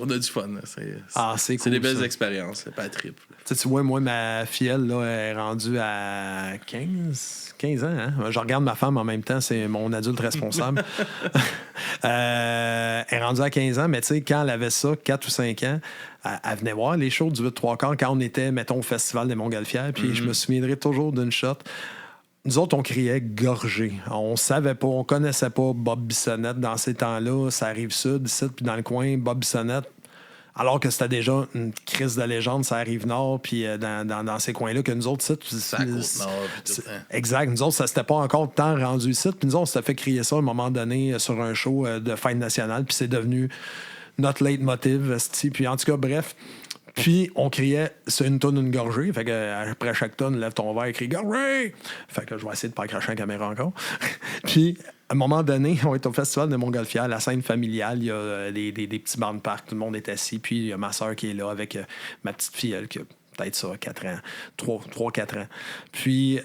on a du fun. Là. C'est cool, c'est des belles ça. expériences, c'est pas triple. Tu vois, moi, ma filleule, là, est rendue à 15 ans. Hein? Je regarde ma femme en même temps, c'est mon adulte responsable. Elle est rendue à 15 ans, mais tu sais, quand elle avait ça, 4 ou 5 ans, elle venait voir les shows du 8-3-4 quand on était, mettons, au Festival des Montgolfières, puis je me souviendrai toujours d'une shot. Nous autres, on criait gorgé. On savait pas, on connaissait pas Bob Bissonnette dans ces temps-là. Ça arrive sud, ici, puis dans le coin, Bob Bissonnette. Alors que c'était déjà une crise de légende, ça arrive nord, puis dans ces coins-là, que nous autres, exact. Nous autres, ça s'était pas encore tant rendu ici. Puis nous autres, on s'était fait crier ça à un moment donné sur un show de fête nationale, puis c'est devenu notre leitmotiv. Puis en tout cas, bref. Puis on criait, c'est une tonne, une gorgée. Fait que après chaque tonne, lève ton verre et crie gorgée. Fait que je vais essayer de pas cracher la caméra encore. Puis à un moment donné, on est au festival de Montgolfière, la scène familiale, il y a des petits bancs de parc, tout le monde est assis. Puis il y a ma soeur qui est là avec ma petite fille, elle, qui a peut-être ça, 4 ans, 3-4 ans. Puis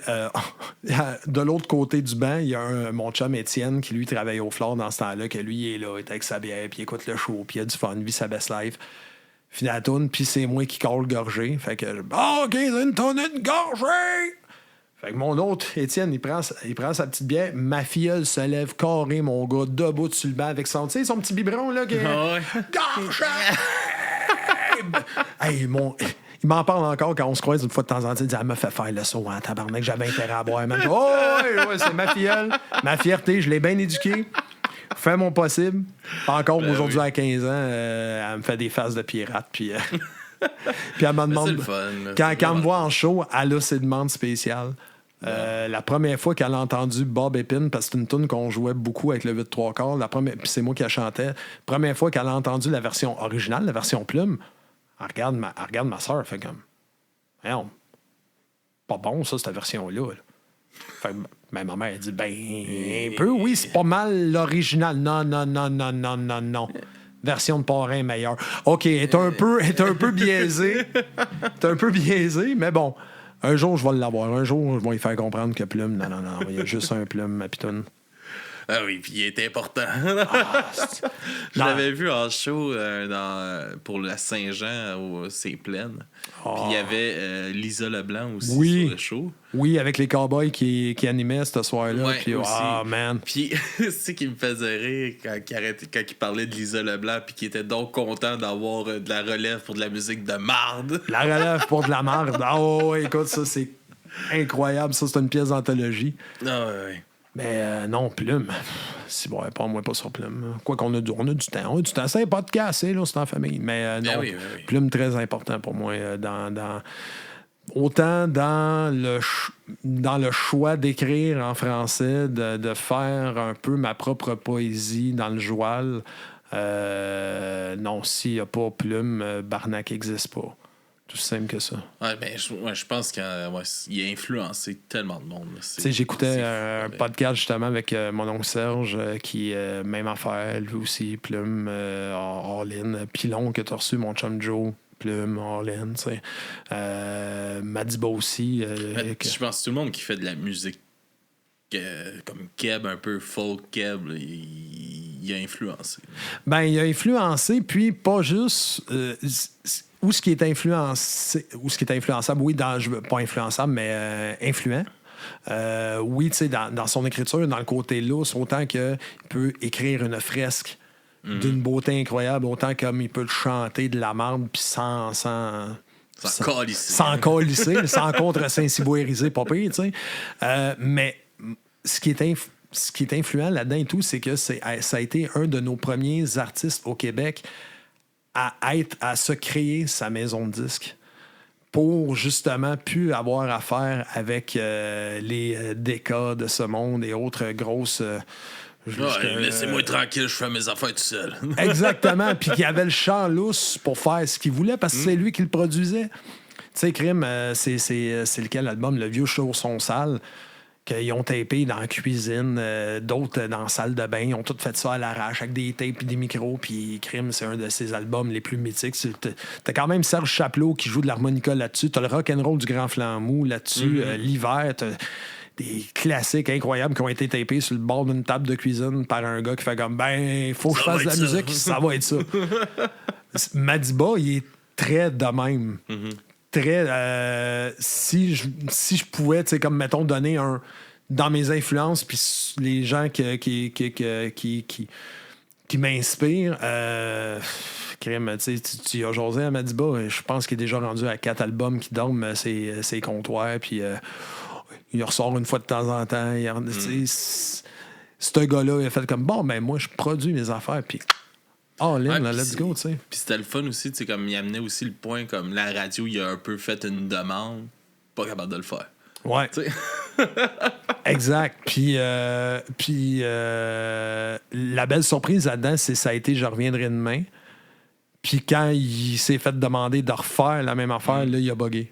de l'autre côté du banc, il y a mon chum Étienne qui lui travaille au Flore dans ce temps-là, que lui il est là, il est avec sa bière, puis il écoute le show, puis il a du fun, vit sa best life. Fini la toune, puis c'est moi qui colle gorgée. Fait que, OK, c'est une tonne, une gorgée! Fait que mon autre, Étienne, il prend sa petite bière. Ma filleule se lève carré, mon gars, debout sur le banc avec son petit biberon, là. Gorgée! Hey, il m'en parle encore quand on se croise une fois de temps en temps. Il dit, elle m'a fait faire le saut en tabarnak, j'avais intérêt à boire. Oh, ouais, c'est ma filleule. Ma fierté, je l'ai bien éduquée. Fais mon possible. Encore aujourd'hui, à 15 ans, elle me fait des faces de pirate. Puis elle me demande. Quand elle me voit en show, elle a ses demandes spéciales. La première fois qu'elle a entendu Bob Epine, parce que c'est une tune qu'on jouait beaucoup avec le 8-3-4, puis c'est moi qui la chantais. Première fois qu'elle a entendu la version originale, la version plume, elle regarde ma soeur, fait comme. Hey, pas bon, ça, cette version-là. Là. Fait que, ma mère a dit, un peu, oui, c'est pas mal l'original. Non. Version de parrain meilleure. OK, est un peu biaisé. T'es un peu biaisé, mais bon, un jour, je vais l'avoir. Un jour, je vais lui faire comprendre que Plume, non, il y a juste un Plume, ma pitoune. Ah oui, puis il est important. Je l'avais vu en show pour la Saint-Jean, c'est pleine. Puis il y avait Lisa Leblanc aussi sur le show. Oui, avec les cowboys qui animaient ce soir-là. Ouais, puis, man. Puis, c'est ce qui me faisait rire quand il parlait de Lisa Leblanc, puis qu'il était donc content d'avoir de la relève pour de la musique de marde. La relève pour de la marde. Écoute, ça, c'est incroyable. Ça, c'est une pièce d'anthologie. Ah, ouais. Mais non, Plume. Si bon, pas sur Plume. Quoi qu'on a du temps. On a du temps. C'est un podcast, là, c'est en famille. Mais non, oui. Plume, très important pour moi autant dans le choix d'écrire en français, de faire un peu ma propre poésie dans le joual. Non, s'il n'y a pas Plume, Barnac n'existe pas. Tout simple que ça. Ouais, ben, je pense qu'il a influencé tellement de monde. J'écoutais un podcast justement avec mon oncle Serge, qui même affaire, lui aussi, Plume, All-In, Pilon que tu as reçu, mon chum Joe. Plume, All-In, tu sais. Madiba aussi. Je pense que tout le monde qui fait de la musique comme Keb, un peu folk Keb, il a influencé. Ben, il a influencé, puis pas juste... où ce qui est influençable, oui, pas influençable, mais influent. Oui, tu sais, dans son écriture, dans le côté lousse, autant qu'il peut écrire une fresque d'une beauté incroyable, autant comme il peut le chanter de la marde, puis sans colisser, sans contre-saint-ciboériser, pas pire, tu sais. Mais ce qui est influent là-dedans et tout, c'est que ça a été un de nos premiers artistes au Québec à se créer sa maison de disques pour justement plus avoir affaire avec les DK de ce monde et autres grosses... laissez-moi tranquille, je fais mes affaires tout seul. Exactement, puis qu'il avait le champ lousse pour faire ce qu'il voulait parce que c'est lui qui le produisait. Tu sais, Crime, c'est lequel album? Le vieux Chausson sale, qu'ils ont tapé dans la cuisine, d'autres dans la salle de bain. Ils ont tout fait ça à l'arrache avec des tapes et des micros. Puis Crime, c'est un de ses albums les plus mythiques. T'as quand même Serge Chapelot qui joue de l'harmonica là-dessus. T'as le rock'n'roll du Grand Flambeau là-dessus. L'hiver, t'as des classiques incroyables qui ont été tapés sur le bord d'une table de cuisine par un gars qui fait comme « faut que je fasse de la musique, ça va être ça. » Madiba, il est très de même. Très... si je pouvais, tu sais, comme, mettons, donner un... Dans mes influences, puis les gens qui m'inspirent... Crème, tu as jasé à Madiba, je pense qu'il est déjà rendu à 4 albums qui dorment ses comptoirs, puis... il ressort une fois de temps en temps. Ce gars-là, il a fait comme, bon, ben moi, je produis mes affaires, puis let's go, tu sais. Puis c'était le fun aussi, tu sais, comme il amenait aussi le point, comme la radio, il a un peu fait une demande, pas capable de le faire. Ouais. Exact. Puis la belle surprise là-dedans, ça a été Je reviendrai demain. Puis quand il s'est fait demander de refaire la même affaire, là, il a buggé.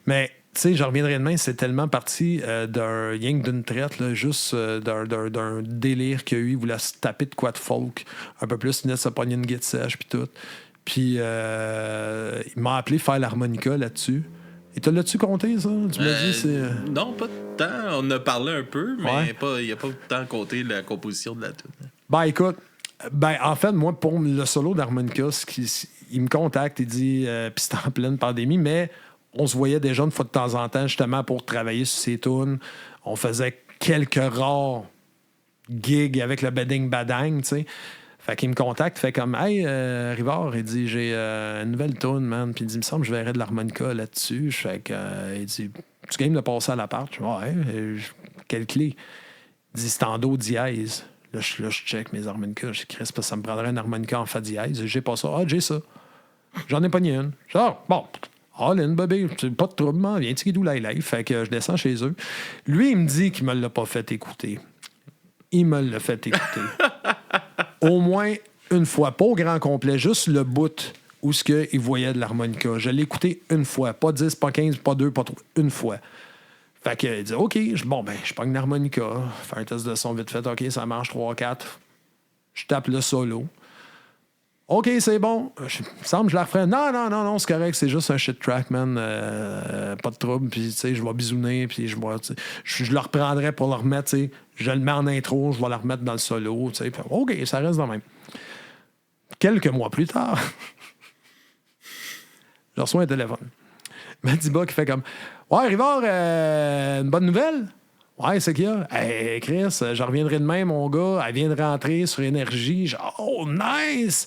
Mais... Tu sais, Je reviendrai demain, c'est tellement parti d'un yang d'une traite, là, juste d'un délire qu'il a eu. Il voulait se taper de quoi de folk. Un peu plus, il venait de se pogner une guitare sèche, puis tout. Puis il m'a appelé faire l'harmonica là-dessus. Et t'as là-dessus compté, ça? Tu m'as dit, c'est... Non, pas tant. On a parlé un peu, mais il n'y a pas tant compté la composition de la tune. Ben, écoute, en fait, moi, pour le solo d'harmonica, il me contacte, il dit, puis c'était en pleine pandémie, mais... On se voyait déjà une fois de temps en temps, justement, pour travailler sur ces tunes. On faisait quelques rares gigs avec le Bedding Badang, tu sais. Fait qu'il me contacte, fait comme, hey, Rivard, il dit, j'ai une nouvelle tune, man. Puis il dit, il me semble que je verrais de l'harmonica là-dessus. Fait que, il dit, tu game de passer à l'appart? Je dis, ouais, quelle clé? Il dit, c'est en do dièse. Là, je check mes harmonicas. Je dis, Chris, ça me prendrait un harmonica en fa dièse. J'ai pas ça. Ah, j'ai ça. J'en ai pas ni une. Je dis, bon. All-in, bébé, pas de trouble, viens t'iguidou live. Fait que je descends chez eux. Lui, il me dit qu'il me l'a pas fait écouter. Il me l'a fait écouter. Au moins une fois, pas au grand complet, juste le bout où il voyait de l'harmonica. Je l'ai écouté une fois, pas 10, pas 15, pas 2, pas 3, une fois. Fait que, il dit, OK, je pogne l'harmonica, fais un test de son vite fait, OK, ça marche 3, 4. Je tape le solo. OK, c'est bon. Il me semble que je la referais. Non, c'est correct. C'est juste un shit track, man. Pas de trouble. Puis, tu sais, je vais bisouner. Puis, je le reprendrai pour le remettre. Tu sais, je le mets en intro. Je vais le remettre dans le solo. Tu sais. Puis, OK, ça reste dans le même. Quelques mois plus tard, je reçois un téléphone. Madiba qui fait comme, ouais, Rivard, une bonne nouvelle? Ouais, c'est qu'il y a. Hey, Chris, je reviendrai demain, mon gars. Elle vient de rentrer sur Énergie. Oh, nice!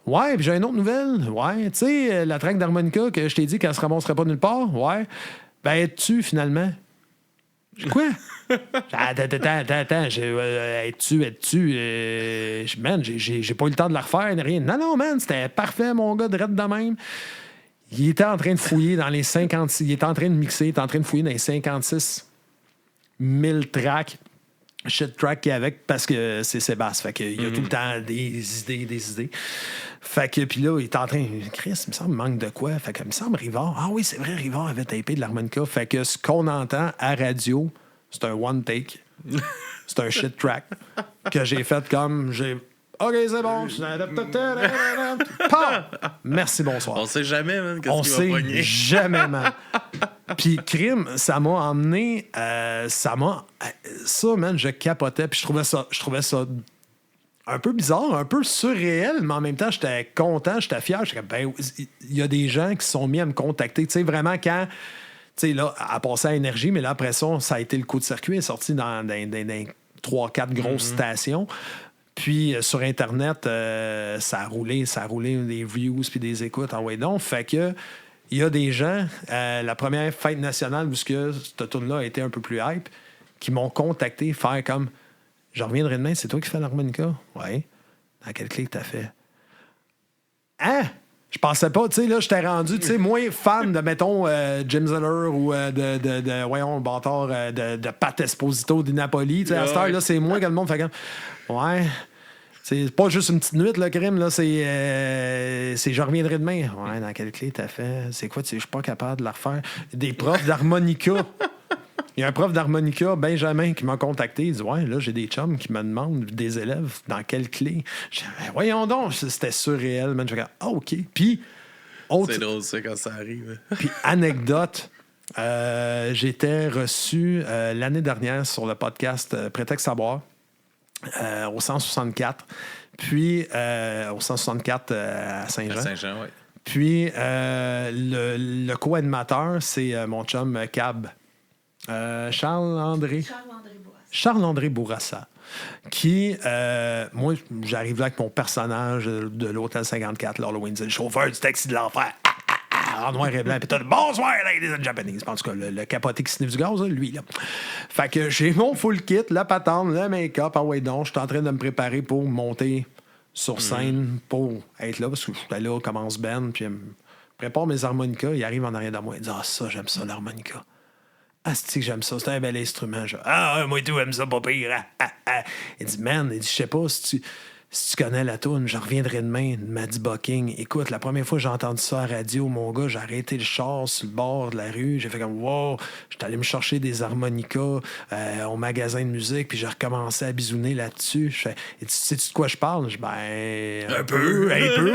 Ouais, puis j'ai une autre nouvelle. Ouais, tu sais, la track d'harmonica que je t'ai dit qu'elle se ramasserait pas nulle part. Ouais. Ben, es-tu finalement? Quoi? Attends. Es-tu? Man, j'ai pas eu le temps de la refaire, rien. Non, man, c'était parfait, mon gars, direct de même. Il était en train de fouiller dans les 56... Il était en train de mixer, il était en train de fouiller dans les 56 000 tracks, shit track qu'il y avait, parce que c'est Sébastien. Fait qu'il y a tout le temps des idées. Fait que, puis là, il était en train... Chris, il me semble, il manque de quoi? Fait que, il me semble, Rivard... Ah oui, c'est vrai, Rivard avait tapé de l'harmonica. Fait que ce qu'on entend à radio, c'est un one take. C'est un shit track que j'ai fait comme... OK, c'est bon. Merci, bonsoir. On sait jamais, man, On qu'est-ce qu'il va sait pogner. jamais, man. Puis, crime, ça m'a emmené... ça, man, je capotais. Puis, je trouvais ça un peu bizarre, un peu surréel, mais en même temps, j'étais content, j'étais fier. J'étais comme, ben, il y a des gens qui se sont mis à me contacter. Tu sais, vraiment, quand... Tu sais, là, à passer à Énergie, mais là, après ça a été le coup de circuit. Elle est sorti dans 3-4 grosses stations. Puis, sur Internet, ça a roulé des views puis des écoutes en way donc. Fait que, il y a des gens, la première fête nationale où cette tune-là a été un peu plus hype, qui m'ont contacté, faire comme, je reviendrai demain, c'est toi qui fais l'harmonica? Ouais. Dans quel clic t'as fait? Hein? Je pensais pas, tu sais, là, j'étais rendu, tu sais, moins fan de, mettons, Jim Zeller ou voyons, le bâtard, de Pat Esposito di Napoli. Tu sais, à cette heure, là, c'est moins que le monde fait comme, ouais, c'est pas juste une petite nuit, le crime, là, c'est je reviendrai demain. Ouais, dans quelle clé t'as fait? C'est quoi, tu sais, je suis pas capable de la refaire. Des profs d'harmonica. Il y a un prof d'harmonica, Benjamin, qui m'a contacté. Il dit, ouais, là, j'ai des chums qui me demandent, des élèves, dans quelle clé. Je dis, voyons donc, c'était surréel, man. Je regarde, ah, OK. Puis, c'est drôle, ça, quand ça arrive. Puis, anecdote, j'étais reçu l'année dernière sur le podcast Prétexte à boire, au 164. Puis, au 164 à Saint-Jean. À Saint-Jean, oui. Puis, le co-animateur, c'est mon chum Cab. Charles-André Bourassa, qui, moi, j'arrive là avec mon personnage de l'Hôtel 54, l'Halloween, c'est le chauffeur du taxi de l'enfer, en noir et blanc, puis t'as le bonsoir, ladies and Japanese. En tout cas, le capoté qui sniffe du gaz, lui, là. Fait que j'ai mon full kit, la patente, le make-up, ah ouais, donc, je suis en train de me préparer pour monter sur scène, pour être là, parce que je suis là, commence Ben, puis je prépare mes harmonicas, il arrive en arrière de moi, il dit, ah, ça, j'aime ça, l'harmonica. Ah, c'est que j'aime ça. C'est un bel instrument. Moi et tout, j'aime ça, pas pire. Il dit, man, je sais pas si tu connais la toune, je reviendrai demain, Maddie Bucking. Écoute, la première fois que j'ai entendu ça à la radio, mon gars, j'ai arrêté le char sur le bord de la rue. J'ai fait comme, wow, j'étais allé me chercher des harmonicas au magasin de musique, puis j'ai recommencé à bisouner là-dessus. Je fais, sais-tu de quoi je parle? Je dis, ben, un peu,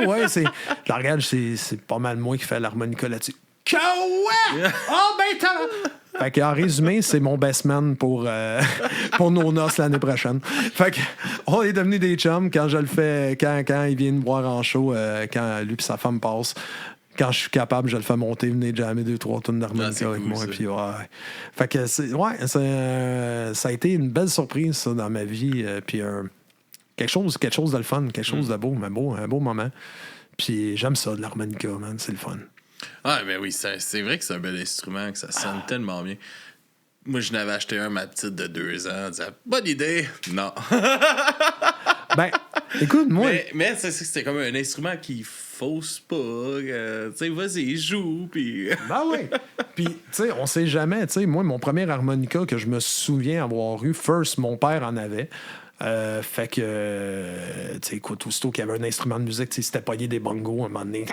ouais. Je la regarde, c'est pas mal moi qui fais l'harmonica là-dessus. Quoi? Oh, ben, t'as... Fait qu'en résumé, c'est mon best man pour nos noces l'année prochaine. Fait qu'on est devenus des chums quand je le fais, quand il vient me voir en show, quand lui et sa femme passent. Quand je suis capable, je le fais monter, venir jammer 2-3 tonnes d'harmonica avec moi. Puis, ouais. Fait que ça a été une belle surprise, ça, dans ma vie. Puis quelque chose de le fun, quelque chose de beau, mais un beau moment. Puis j'aime ça, de l'harmonica, man, c'est le fun. Ah, ben oui, c'est vrai que c'est un bel instrument, que ça sonne tellement bien. Moi, je n'avais acheté un, ma petite de 2 ans, en disant, bonne idée. Non. Ben, écoute, moi. Mais c'était comme un instrument qui fausse pas. Tu sais, vas-y, joue. Puis. Ben oui. Puis, tu sais, on sait jamais. Tu sais, moi, mon premier harmonica que je me souviens avoir eu, first, mon père en avait. Fait que, tu sais, écoute, aussitôt qu'il y avait un instrument de musique, c'était pogné des bongos à un moment donné.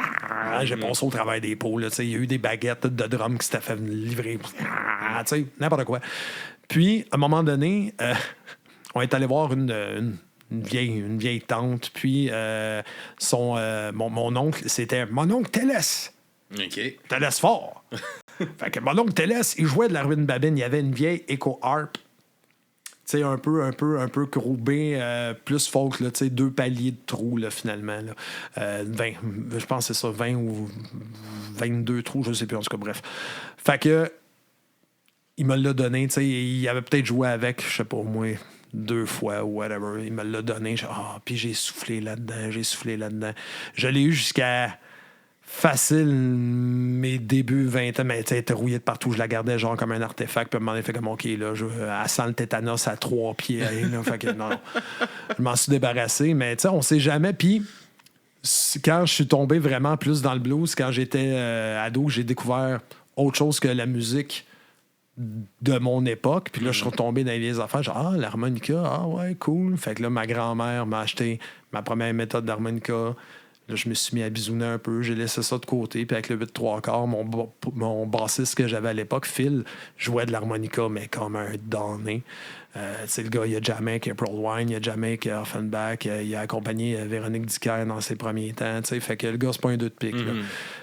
J'ai passé au travail des pots. Il y a eu des baguettes de drum qui s'étaient fait livrer. Tu sais, n'importe quoi. Puis, à un moment donné, on est allé voir une vieille tante. Puis, mon oncle, c'était mon oncle Télès. OK. Télès fort. Fait que mon oncle Télès, il jouait de la ruine babine. Il y avait une vieille Echo Harp. Tu sais, un peu courbé, plus folk, là, tu sais, 2 paliers de trous, là, finalement. Là. 20, je pense que c'est ça, 20 ou 22 trous, je sais plus, en tout cas, bref. Fait que, il me l'a donné, tu sais, il avait peut-être joué avec, je sais pas, au moins 2 fois ou whatever. Il me l'a donné, puis j'ai soufflé là-dedans. Je l'ai eu jusqu'à... facile mes débuts 20 ans, mais tu sais, elle était rouillée de partout. Je la gardais genre comme un artefact. Puis à un moment donné, fait comme OK, là, elle sent le tétanos à 3 pieds. Là, fait que non, je m'en suis débarrassé. Mais tu sais, on sait jamais. Puis quand je suis tombé vraiment plus dans le blues, quand j'étais ado, j'ai découvert autre chose que la musique de mon époque. Puis là, je suis retombé dans les vieilles affaires. Genre, l'harmonica, ouais, cool. Fait que là, ma grand-mère m'a acheté ma première méthode d'harmonica. Là, je me suis mis à bisouner un peu. J'ai laissé ça de côté. Puis avec le 8/3, mon bassiste que j'avais à l'époque, Phil, jouait de l'harmonica, mais comme un donné. Le gars, il a jamais avec Pearl Wine, il a jamais avec Offenbach, il a accompagné Véronique Dicker dans ses premiers temps. Fait que le gars, c'est pas un 2 de pique. Là.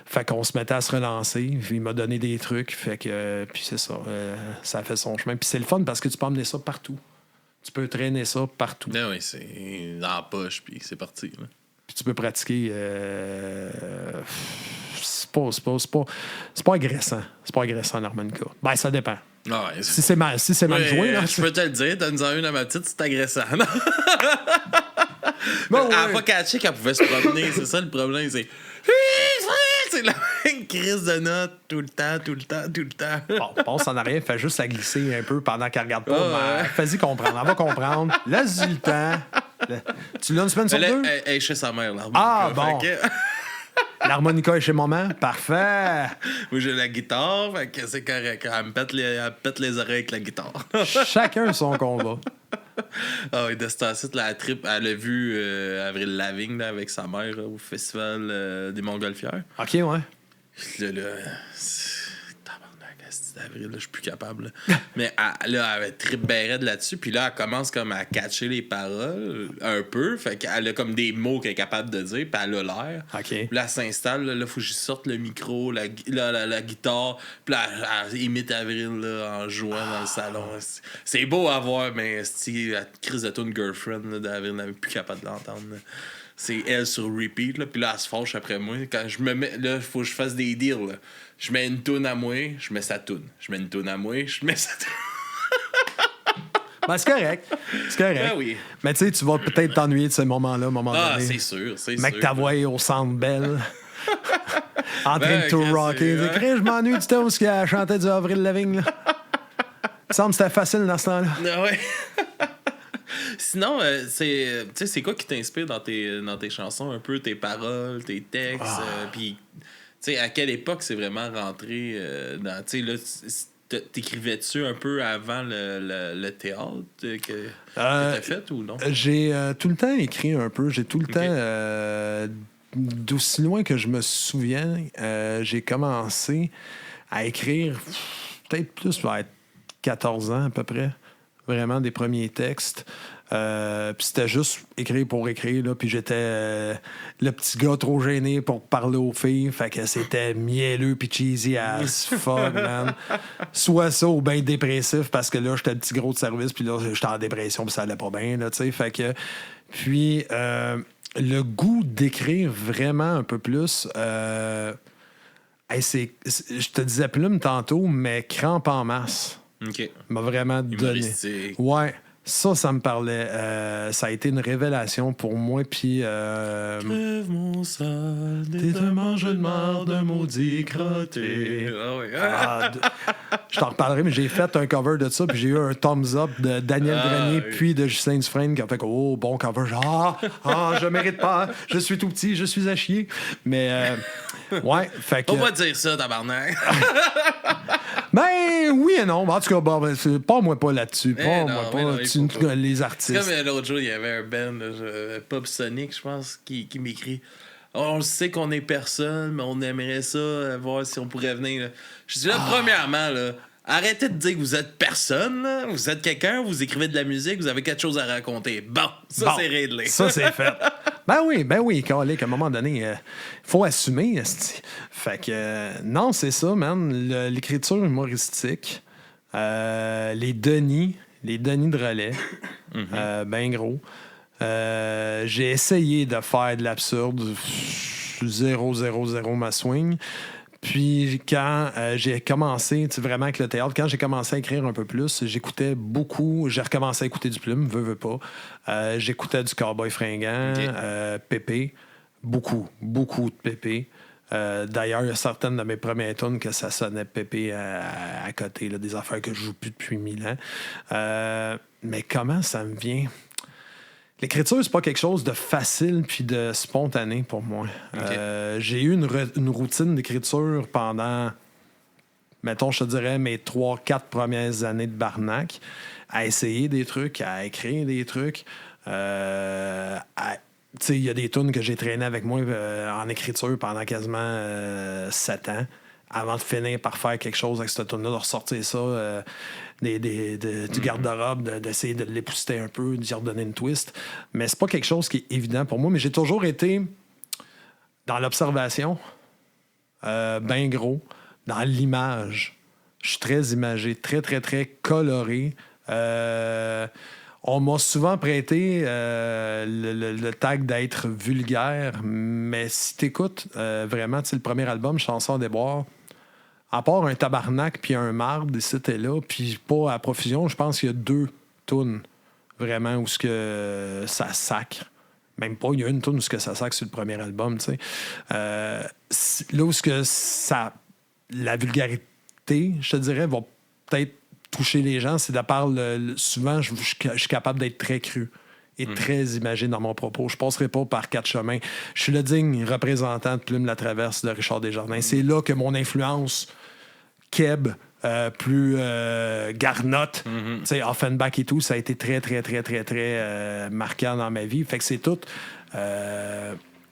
Fait qu'on se mettait à se relancer. Puis il m'a donné des trucs. Fait que, puis c'est ça. Ça a fait son chemin. Puis c'est le fun parce que tu peux emmener ça partout. Tu peux traîner ça partout. Ben oui, c'est dans la poche, puis c'est parti. Là. Puis tu peux pratiquer. C'est pas agressant. C'est pas agressant l'harmonica. Ben, ça dépend. Ah ouais, si c'est mal joué, là. Je peux te le dire, donne-en une à ma petite, c'est agressant. Ben, Elle n'a pas catché qu'elle pouvait se promener, c'est ça le problème. C'est la même crise de notes tout le temps. Bon, passe en arrière, fais juste la glisser un peu pendant qu'elle regarde pas. Fais-y comprendre, elle va comprendre. Laisse-y le temps. Tu l'as une semaine sur deux? Elle est chez sa mère, là. Bon. L'harmonica est chez maman? Parfait! Moi, j'ai la guitare, fait que c'est correct. Elle me pète les oreilles avec la guitare. Chacun son combat. Ah oui, de ce temps-ci, la trip, elle a vu Avril Lavigne là, avec sa mère là, au festival des Montgolfières. OK, ouais. Avril, je suis plus capable. Mais elle avait trip raide là-dessus. Puis là, elle commence comme à catcher les paroles un peu. Fait qu'elle a comme des mots qu'elle est capable de dire. Puis elle a l'air. OK. Puis là, elle s'installe. Là, faut que je sorte le micro, la guitare. Puis là, elle imite Avril là, en jouant dans le salon. C'est beau à voir, mais la crise de tune Girlfriend là, d'Avril, elle n'est plus capable de l'entendre. Là. C'est elle sur repeat. Là. Puis là, elle se fâche après moi. Quand je me mets. Là, il faut que je fasse des deals. Là. Je mets une toune à moi, je mets sa toune. Je mets une toune à moi, je mets sa toune. Ben, c'est correct. Ben oui. Mais tu sais, tu vas peut-être t'ennuyer de ce moment-là, à un moment donné. C'est sûr. Mec, ta voix au Centre Bell. En train de tout rocker. Je m'ennuie du temps où elle chantait du Avril Lavigne. Il me semble que c'était facile dans ce temps-là. Ah ouais. Sinon, c'est quoi qui t'inspire dans tes chansons un peu, tes paroles, tes textes, puis à quelle époque c'est vraiment rentré dans, t'écrivais-tu un peu avant le théâtre que t'as fait ou non? J'ai tout le temps écrit un peu. J'ai tout le temps, d'aussi loin que je me souviens, j'ai commencé à écrire peut-être plus vers 14 ans à peu près. Vraiment des premiers textes. Puis c'était juste écrire pour écrire, là. Puis j'étais le petit gars trop gêné pour parler aux filles. Fait que c'était mielleux puis cheesy as fuck, man. Soit ça ou bien dépressif parce que là, j'étais le petit gros de service. Puis là, j'étais en dépression puis ça allait pas bien, là, tu sais. Fait que... Puis le goût d'écrire vraiment un peu plus... je te disais plume tantôt, mais crampe en masse. OK. M'a vraiment donné. Ouais. Ça me parlait. Ça a été une révélation pour moi. Puis. Crève mon sale, t'es un mangeur de marde, un maudit crotté. Je t'en reparlerai, mais j'ai fait un cover de ça. Puis j'ai eu un thumbs up de Daniel Grenier, puis de Justin Dufresne, qui a fait bon cover. Genre, je mérite pas. Je suis tout petit, je suis à chier. Mais. Ouais, fait que. Faut pas dire ça, tabarnak. Ben oui et non. En tout cas, pas-moi pas là-dessus. Pas-moi pas. Les artistes. C'est comme l'autre jour, il y avait un band, Pop Sonic, je pense, qui m'écrit. On sait qu'on est personne, mais on aimerait ça, voir si on pourrait venir. Là. Je dis là, premièrement, là, arrêtez de dire que vous êtes personne. Là. Vous êtes quelqu'un, vous écrivez de la musique, vous avez quelque chose à raconter. Bon, c'est réglé. Ça, c'est fait. Ben oui, Calique, à un moment donné, faut assumer. Fait que, non, c'est ça, man. L'écriture humoristique, les Denis de relais, ben gros. J'ai essayé de faire de l'absurde, 0 ma swing. Puis quand j'ai commencé, vraiment avec le théâtre, quand j'ai commencé à écrire un peu plus, j'écoutais beaucoup, j'ai recommencé à écouter du Plume, veux pas. J'écoutais du Cowboy Fringant, Pépé, beaucoup de Pépé. D'ailleurs, il y a certaines de mes premières tunes que ça sonnait Pépé à côté, là, des affaires que je joue plus depuis 1000 ans. Mais comment ça me vient? L'écriture, c'est pas quelque chose de facile puis de spontané pour moi. Okay. J'ai eu une routine d'écriture pendant, mettons, je te dirais, mes 3-4 premières années de Barnac, à essayer des trucs, à écrire des trucs. Tu sais, il y a des tunes que j'ai traînées avec moi en écriture pendant quasiment 7 ans, avant de finir par faire quelque chose avec cette tune-là, de ressortir ça du garde-robe, d'essayer de l'épousseter un peu, d'y redonner une twist. Mais c'est pas quelque chose qui est évident pour moi, mais j'ai toujours été dans l'observation, bien gros, dans l'image. Je suis très imagé, très, très, très coloré. On m'a souvent prêté le tag d'être vulgaire, mais si t'écoutes vraiment, le premier album, Chanson à déboire, à part un tabarnak puis un marde, ici et là, puis pas à profusion, je pense qu'il y a 2 tunes vraiment où ce que ça sacre. Même pas, il y a une tune où ce que ça sacre sur le premier album, tu sais. Là où ce que ça... La vulgarité, je te dirais, va peut-être toucher les gens, c'est de part souvent, je suis capable d'être très cru et très imagé dans mon propos. Je passerai pas par 4 chemins. Je suis le digne représentant de Plume la Traverse de Richard Desjardins. C'est là que mon influence Keb, plus Garnotte, Offenbach et tout, ça a été très, très, très, très, très marquant dans ma vie. Fait que c'est tout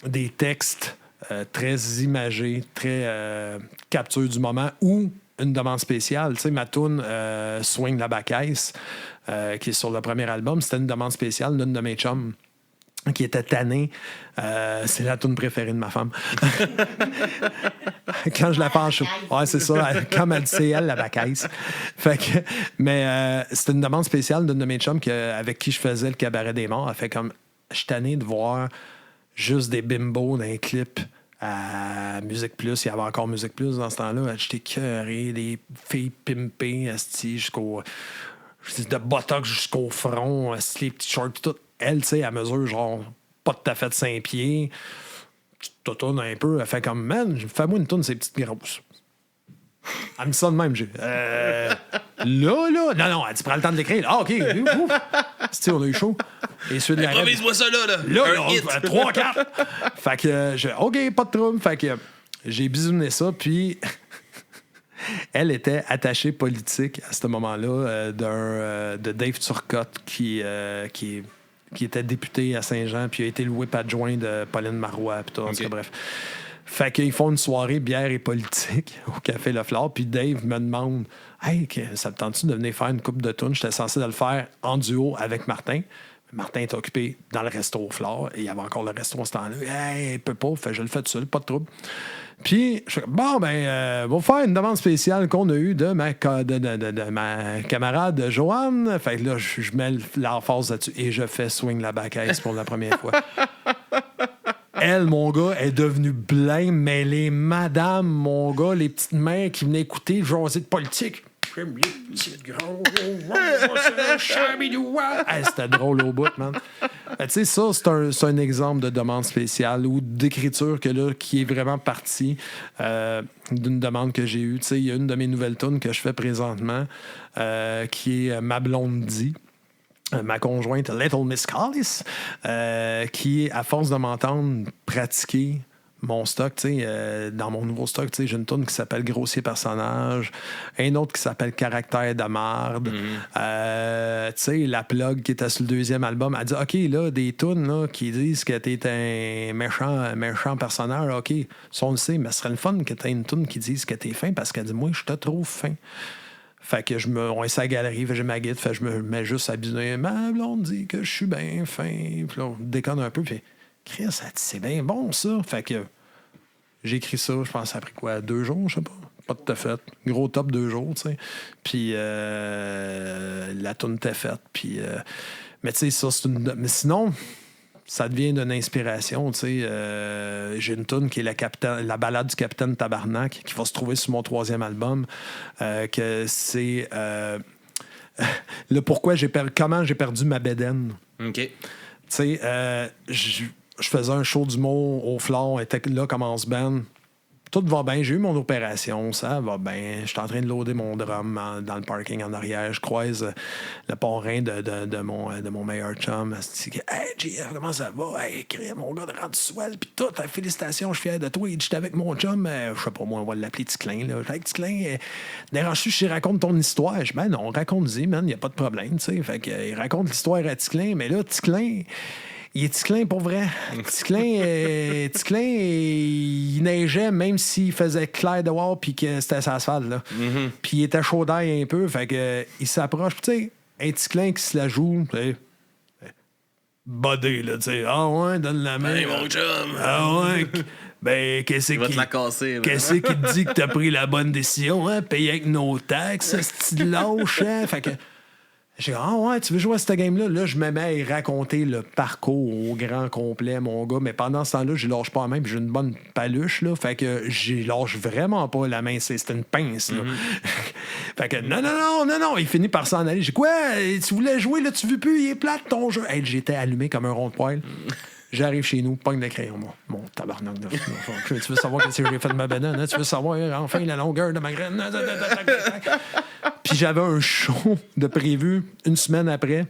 des textes très imagés, très capture du moment ou une demande spéciale. Tu sais, ma toune Swing la bacaisse, qui est sur le premier album, c'était une demande spéciale d'une de mes chums qui était tannée. C'est la toune préférée de ma femme. Quand je la penche... Ouais, c'est ça. Comme elle dit, c'est elle, la bacaisse. Fait que... Mais c'était une demande spéciale d'une de mes chums avec qui je faisais le Cabaret des Morts. Elle fait comme... Je suis tanné de voir juste des bimbos dans les clips à Musique Plus. Il y avait encore Musique Plus dans ce temps-là. J'étais écœuré, des filles pimpées, jusqu'au... de botox jusqu'au front, les petits shorts, tout. Elle, tu sais, à mesure, genre, pas tout à fait de 5 pieds. Tu tournes un peu. Elle fait comme, man, fais-moi une tourne, ces petites grosses. Elle me dit ça de même. Là. Non, elle dit, prends le temps de l'écrire. Ah, OK. Ouf. On a eu chaud. Et celui de la improvise-moi ça, là. Là, 3, 4. Fait que, OK, pas de trouble. Fait que, j'ai bisouné ça, puis. Elle était attachée politique à ce moment-là de Dave Turcotte qui était député à Saint-Jean puis a été le whip adjoint de Pauline Marois puis tout, en tout cas, bref. Fait qu'ils font une soirée bière et politique au Café Le Flore, puis Dave me demande « Hey, ça te tente-tu de venir faire une coupe de tunes? » J'étais censé de le faire en duo avec Martin. Martin est occupé dans le resto au Flore et il y avait encore le resto à ce temps-là. « Hey, il peut pas, fait je le fais tout seul, pas de trouble. » Puis, je fais, bon, on va faire une demande spéciale qu'on a eue de ma camarade Joanne. Fait que là, je mets l'emphase là-dessus et je fais Swing la bacaisse pour la première fois. Elle, mon gars, est devenue blême, mais les madames, mon gars, les petites mères qui venaient écouter jaser de politique. C'était drôle au bout, man. Tu sais, ça, c'est un exemple de demande spéciale ou d'écriture qui est vraiment partie d'une demande que j'ai eue. Tu sais, il y a une de mes nouvelles tunes que je fais présentement qui est Ma blonde dit. Ma conjointe Little Miss Callis, qui, à force de m'entendre pratiquer mon stock, dans mon nouveau stock, j'ai une tune qui s'appelle Grossier personnage, un autre qui s'appelle Caractère de marde. La plug qui était sur le 2e album, elle dit OK, là, des tunes là, qui disent que t'es un méchant personnage, OK, ça on le sait, mais ce serait le fun que t'aies une tune qui dise que t'es fin parce qu'elle dit moi, je te trouve fin. Fait que on est à la galerie, j'ai ma guide, je me mets juste à biner. Ma blonde dit que je suis bien fin. Puis là, on déconne un peu. Puis, Chris, c'est bien bon, ça. Fait que j'ai écrit ça, je pense, ça a pris quoi, 2 jours, je sais pas. Pas tout à fait. Gros top 2 jours, tu sais. Puis la toune était faite. Puis, mais tu sais, ça, c'est une. Mais sinon, ça devient d'une inspiration, tu sais. J'ai une toune qui est la balade du Capitaine Tabarnak, qui va se trouver sur mon 3e album, que c'est le pourquoi comment j'ai perdu ma bédaine. OK. Tu sais, je faisais un show d'humour au Flore, on était là comme en band. tout va bien. J'ai eu mon opération, ça va bien. Je suis en train de loader mon drum dans le parking en arrière. Je croise le parrain de mon meilleur chum. Je dis, hey, JF, comment ça va? Hey, mon gars de rendu swell, puis tout. Félicitations, je suis fier de toi. J'étais avec mon chum, je sais pas moi, on va l'appeler Ticlin. Hey, Ticlin, dérange-tu si je raconte ton histoire? Je dis, ben non, raconte-y, man, il n'y a pas de problème, tu sais. Fait qu'il raconte l'histoire à Ticlin, mais là, Ticlin. Il est Ticlin pour vrai. Ticlin, il neigeait même s'il faisait clair dehors puis que c'était sa asphalte. Là. Mm-hmm. Puis il était chaud d'ail un peu. Fait que il s'approche. Tu sais, un Ticlin qui se la joue, tu sais. Bodé, là, tu sais. Ah ouais, donne la main. Hey, mon chum. Ah ouais. Ben, qu'est-ce qui te dit que t'as pris la bonne décision, hein? Payer avec nos taxes, c'est lâche, hein? Fait que. J'ai dit, ah ouais, tu veux jouer à cette game-là? Là, je me mets à raconter le parcours au grand complet, mon gars. Mais pendant ce temps-là, je lâche pas la main, puis j'ai une bonne paluche, là. Fait que j'y lâche vraiment pas la main. C'est une pince, là. Mm-hmm. Fait que non. Il finit par s'en aller. J'ai dit, quoi? Tu voulais jouer, là, tu veux plus? Il est plate, ton jeu. Hey, j'étais allumé comme un rond de poêle. J'arrive chez nous, pogne le crayon, mon tabarnak de tu veux savoir qu'est-ce que j'ai fait de ma banane, hein? Tu veux savoir enfin la longueur de ma graine? Puis j'avais un show de prévu une semaine après.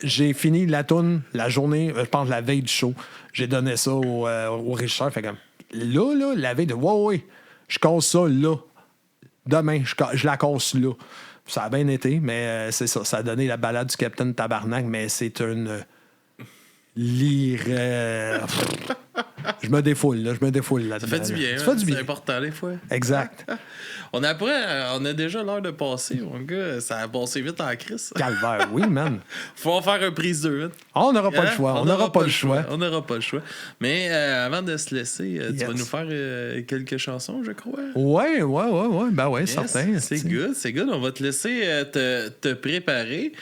J'ai fini la toune la journée, je pense la veille du show. J'ai donné ça au régisseur. Fait comme là, la veille de ouais, je casse ça là. Demain, je la casse là. Ça a bien été, mais c'est ça. Ça a donné la balade du Capitaine Tabarnak, mais c'est une lire. Je me défoule là. Ça fait du bien. C'est important des fois. Exact. On a déjà l'heure de passer, mon gars. Ça a passé vite en crise. Calvaire, oui, man. Faut en faire un prise 2. Hein? On n'aura pas le choix. On n'aura pas le choix. On n'aura pas le choix. Mais avant de se laisser, tu vas nous faire quelques chansons, je crois. Ouais. Ben ouais, certain. C'est good. On va te laisser te préparer.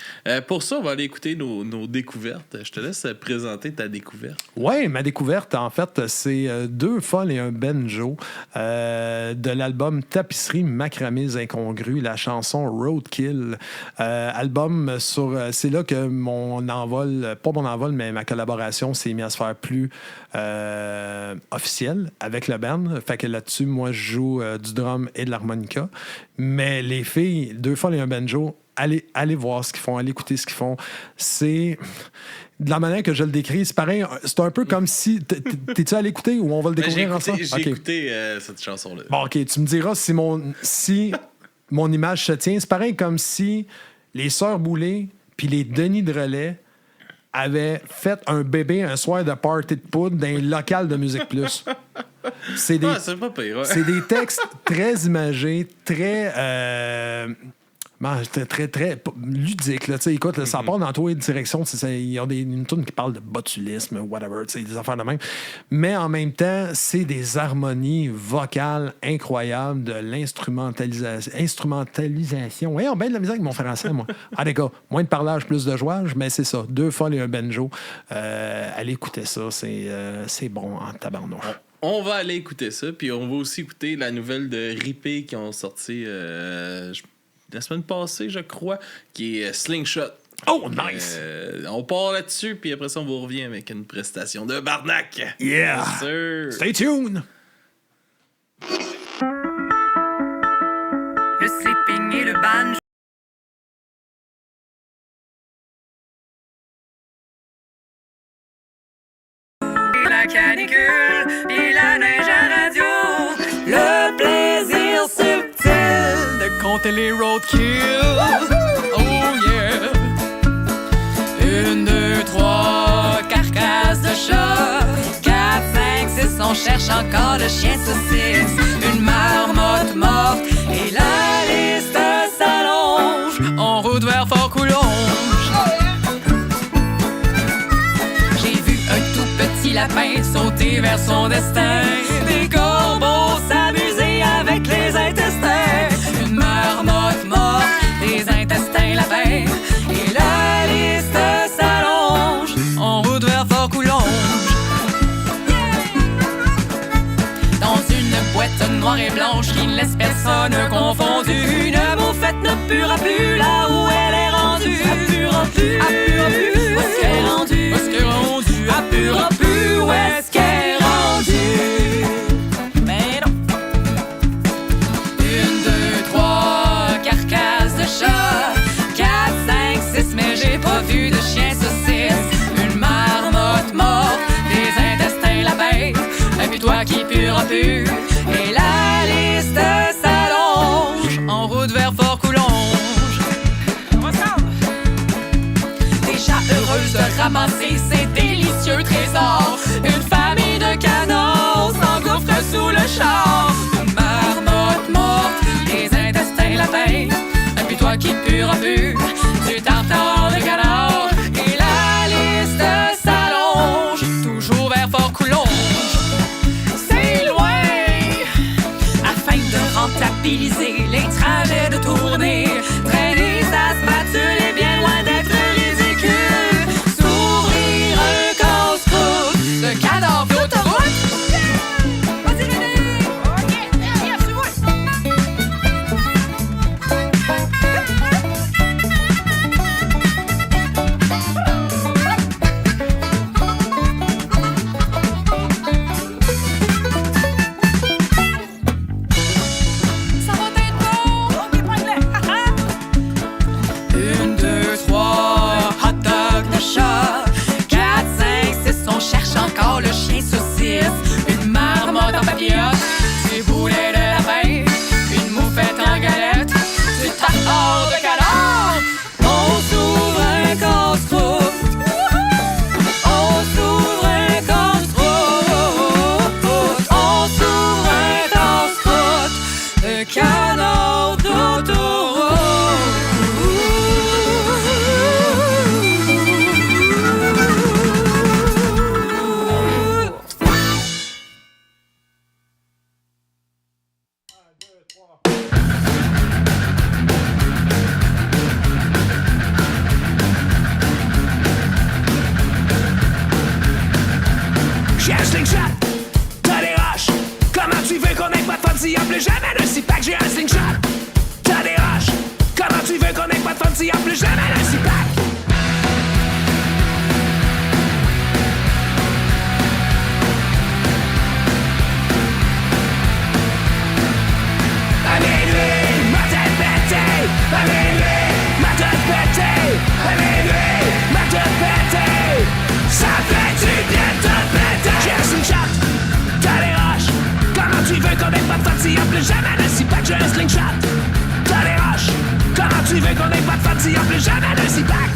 Pour ça, on va aller écouter nos découvertes. Je te laisse présenter ta découverte. Ouais, ma découverte, en fait, c'est 2 folles et un banjo de l'album Tapisserie macramés incongrus, la chanson Roadkill. Album c'est là que mais ma collaboration s'est mise à se faire plus officielle avec le band. Fait que là-dessus, moi, je joue du drum et de l'harmonica. Mais les filles, 2 folles et un banjo, allez voir ce qu'ils font, allez écouter ce qu'ils font. C'est... De la manière que je le décris, c'est pareil, c'est un peu comme si... T'es-tu allé écouter ou on va le découvrir ensemble? J'ai écouté cette chanson-là. Bon, OK, tu me diras si mon image se tient. C'est pareil comme si les Sœurs Boulay puis les Denis de Relais avaient fait un bébé un soir de party de poudre dans un local de Musique Plus. C'est pas pire, ouais. C'est des textes très imagés, très... très, très ludique. Là, écoute, ça part dans toutes les directions. Il y a une tourne qui parle de botulisme, whatever, des affaires de même. Mais en même temps, c'est des harmonies vocales incroyables, de l'instrumentalisation. Ouais, on a bien de la musique avec mon français, moi. Ah, les gars, moins de parlage, plus de jouage, mais c'est ça. 2 folles et un banjo. Allez écouter ça, c'est bon en tabarnouche. On va aller écouter ça, puis on va aussi écouter la nouvelle de Ripé qui ont sorti... la semaine passée, je crois, qui est Slingshot. Oh, nice! On part là-dessus, puis après ça, on vous revient avec une prestation de Barnac. Yeah! Yes, sir. Stay tuned! Le sleeping et le banjo. Et la canicule, et la neige à radio. Le plaisir subtil de compter les roadkills. Oh yeah. 1, 2, 3, carcasse de chat. 4, 5, 6, on cherche encore le chien saucisse. Une marmotte morte et la liste s'allonge. En route vers Fort-Coulonge. J'ai vu un tout petit lapin sauter vers son destin. Des corbeaux s'amuser avec les intestins. Une marmotte morte, des intestins lapins. Et la liste s'allonge. En route vers Fort-Coulonge. Dans une boîte noire et blanche qui ne laisse personne confondu. Une moufette ne purera plus là où elle est rendue. Appurera plus, où est-ce qu'elle est rendue? Appurera plus, où est-ce qu'elle est rendue? Mais non. qui puera plus. Et la liste s'allonge en route vers Fort-Coulonge. Déjà heureuse de ramasser ces délicieux trésors, une famille de canons s'engouffre sous le char. Une marmotte morte, les intestins latins, un putois qui puera plus, du tartare de canard. Et la liste s'allonge toujours vers Fort-Coulonge. C'est loin, afin de rentabiliser les trajets de tournée. Traîner sa spatule est bien loin d'être ridicule. S'ouvrir un casse-croûte de cadavre d'autoroute. Vas-y, René! OK, derrière, sur moi! Ça va être bon! OK, prends-le! Une, deux, trois, hot dog de chat. 4, 5, 6, on cherche encore le chien saucisse. Une marmotte en papillote, des boulets de lapin, une moufette en galette, du tartare de canard. On s'ouvre un casse-croûte. On s'ouvre un casse-croûte. On s'ouvre un casse-croûte de canard d'autoroute. J'ai un slingshot, t'as des roches. Comment tu veux qu'on ait pas de fun s'il y a plus jamais de six-pack? J'ai un slingshot, t'as des roches. Comment tu veux qu'on ait pas de fun s'il y a plus jamais de six-pack? À minuit, ma tête pétée. À minuit, ma tête pétée. À minuit, ma tête pétée. Ça fait du bien de te péter. J'ai un slingshot, t'as des roches. Comment tu veux qu'on ait pas de fun s'il y a plus jamais de six-pack? J'ai un slingshot, t'as des roches. Comment tu veux qu'on ait pas de fun s'il y a plus jamais de six-pack?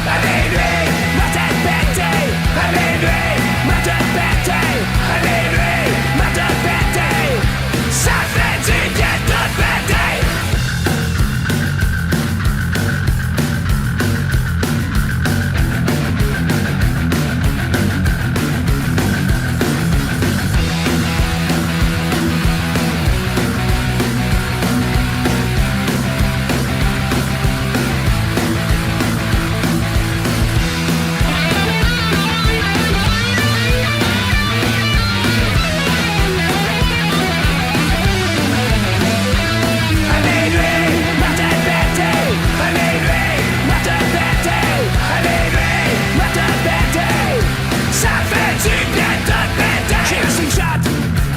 À minuit, ma tête pétée. À minuit, ma tête pétée. À minuit, ma tête pétée. Ça fait du bien de te péter. À minuit, ma tête pétée. À minuit, ma tête pétée. À minuit, ma tête pétée. Ça fait du bien de te péter. J'ai un slingshot,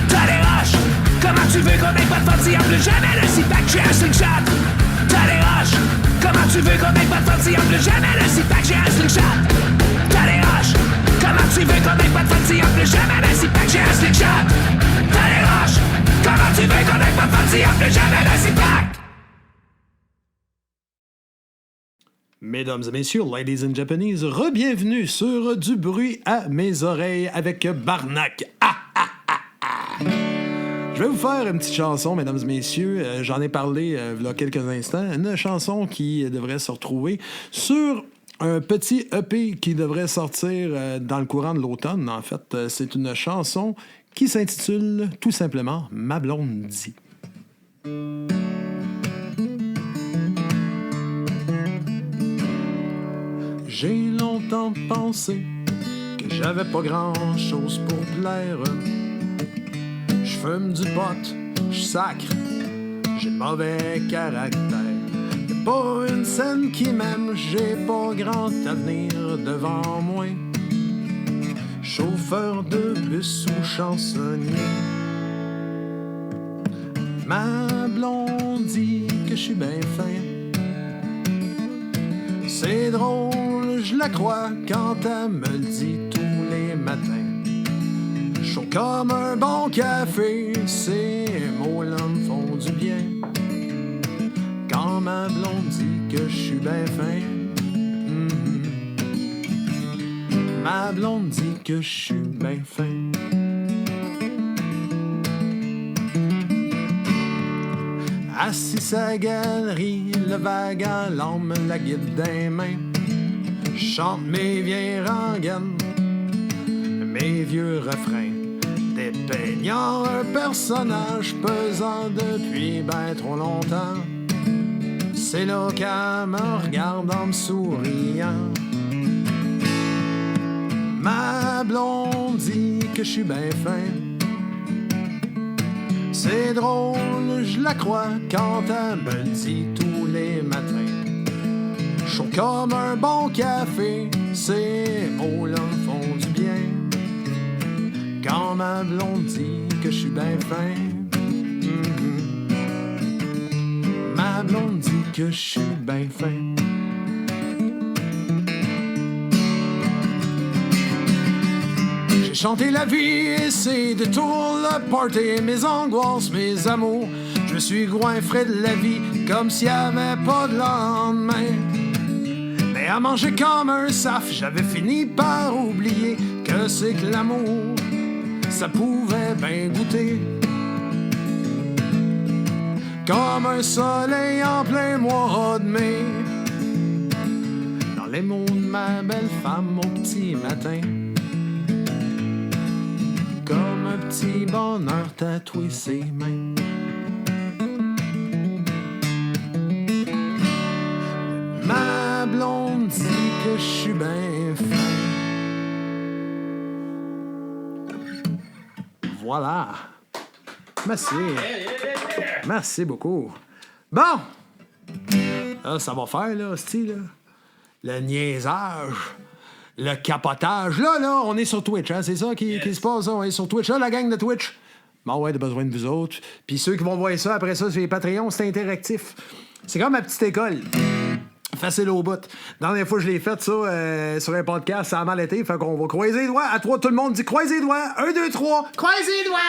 t'as des roches. Comment tu veux qu'on ait pas de fun s'il y a plus jamais de six-pack? J'ai un slingshot, t'as des roches. Comment tu veux qu'on ait pas de fun s'il y a plus jamais de six-pack? J'ai un slingshot, t'as des roches. Comment tu veux qu'on ait pas de fun s'il y a plus jamais de six-pack? J'ai un slingshot, t'as des roches. Comment tu veux qu'on ait pas de fun s'il y a plus jamais de six-pack? Mesdames et messieurs, ladies and Japanese, re-bienvenue sur Du bruit à mes oreilles avec Barnac. Je vais vous faire une petite chanson, mesdames et messieurs. J'en ai parlé il y a quelques instants. Une chanson qui devrait se retrouver sur un petit EP qui devrait sortir dans le courant de l'automne. En fait, c'est une chanson qui s'intitule tout simplement « Ma blonde dit ». J'ai longtemps pensé que j'avais pas grand-chose pour plaire. Je fume du pot, je sacre, j'ai le mauvais caractère. Y'a pas une scène qui m'aime, j'ai pas grand avenir devant moi. Chauffeur de bus ou chansonnier. Ma blonde dit que je suis bien fin, C'est drôle, je la crois quand elle me le dit tous les matins. Chaud comme un bon café, ces mots-là me font du bien. Quand ma blonde dit que je suis ben fin, ma blonde dit que je suis ben fin. Assis à galerie, le vaguant l'âme, la guide des mains. Chante mes vieilles rengaines, mes vieux refrains. Dépeignant un personnage pesant depuis ben trop longtemps. C'est là qu'elle me regarde en me souriant. Ma blonde dit que je suis ben fin. C'est drôle, je la crois quand elle me le dit tous les matins. Chaud comme un bon café, ces mots-là me font du bien. Quand ma blonde dit que je suis ben fin, ma blonde dit que je suis ben fin. J'ai chanté la vie et ses détours, le party, mes angoisses, mes amours. Je me suis goinfré de la vie comme s'il n'y avait pas de lendemain. Mais à manger comme un saf, j'avais fini par oublier que c'est que l'amour, ça pouvait bien goûter. Comme un soleil en plein mois de mai. Dans les mots de ma belle femme au petit matin. Comme un petit bonheur tatoué ses mains. Ma blonde dit que je suis ben fin. Voilà. Merci. Merci beaucoup. Bon. Là, ça va faire, là, style, là. Le niaisage. Le capotage. Là, on est sur Twitch, hein? C'est ça qui se passe, on est sur Twitch. Là, la gang de Twitch. Bon, ouais, t'as besoin de vous autres. Puis ceux qui vont voir ça, après ça, sur les Patreons, c'est interactif. C'est comme ma petite école. Facile au bout. Dans les fois, je l'ai fait, ça, sur un podcast, ça a mal été. Fait qu'on va croiser les doigts. À 3, tout le monde dit croiser les doigts. 1, 2, 3. Croiser les doigts!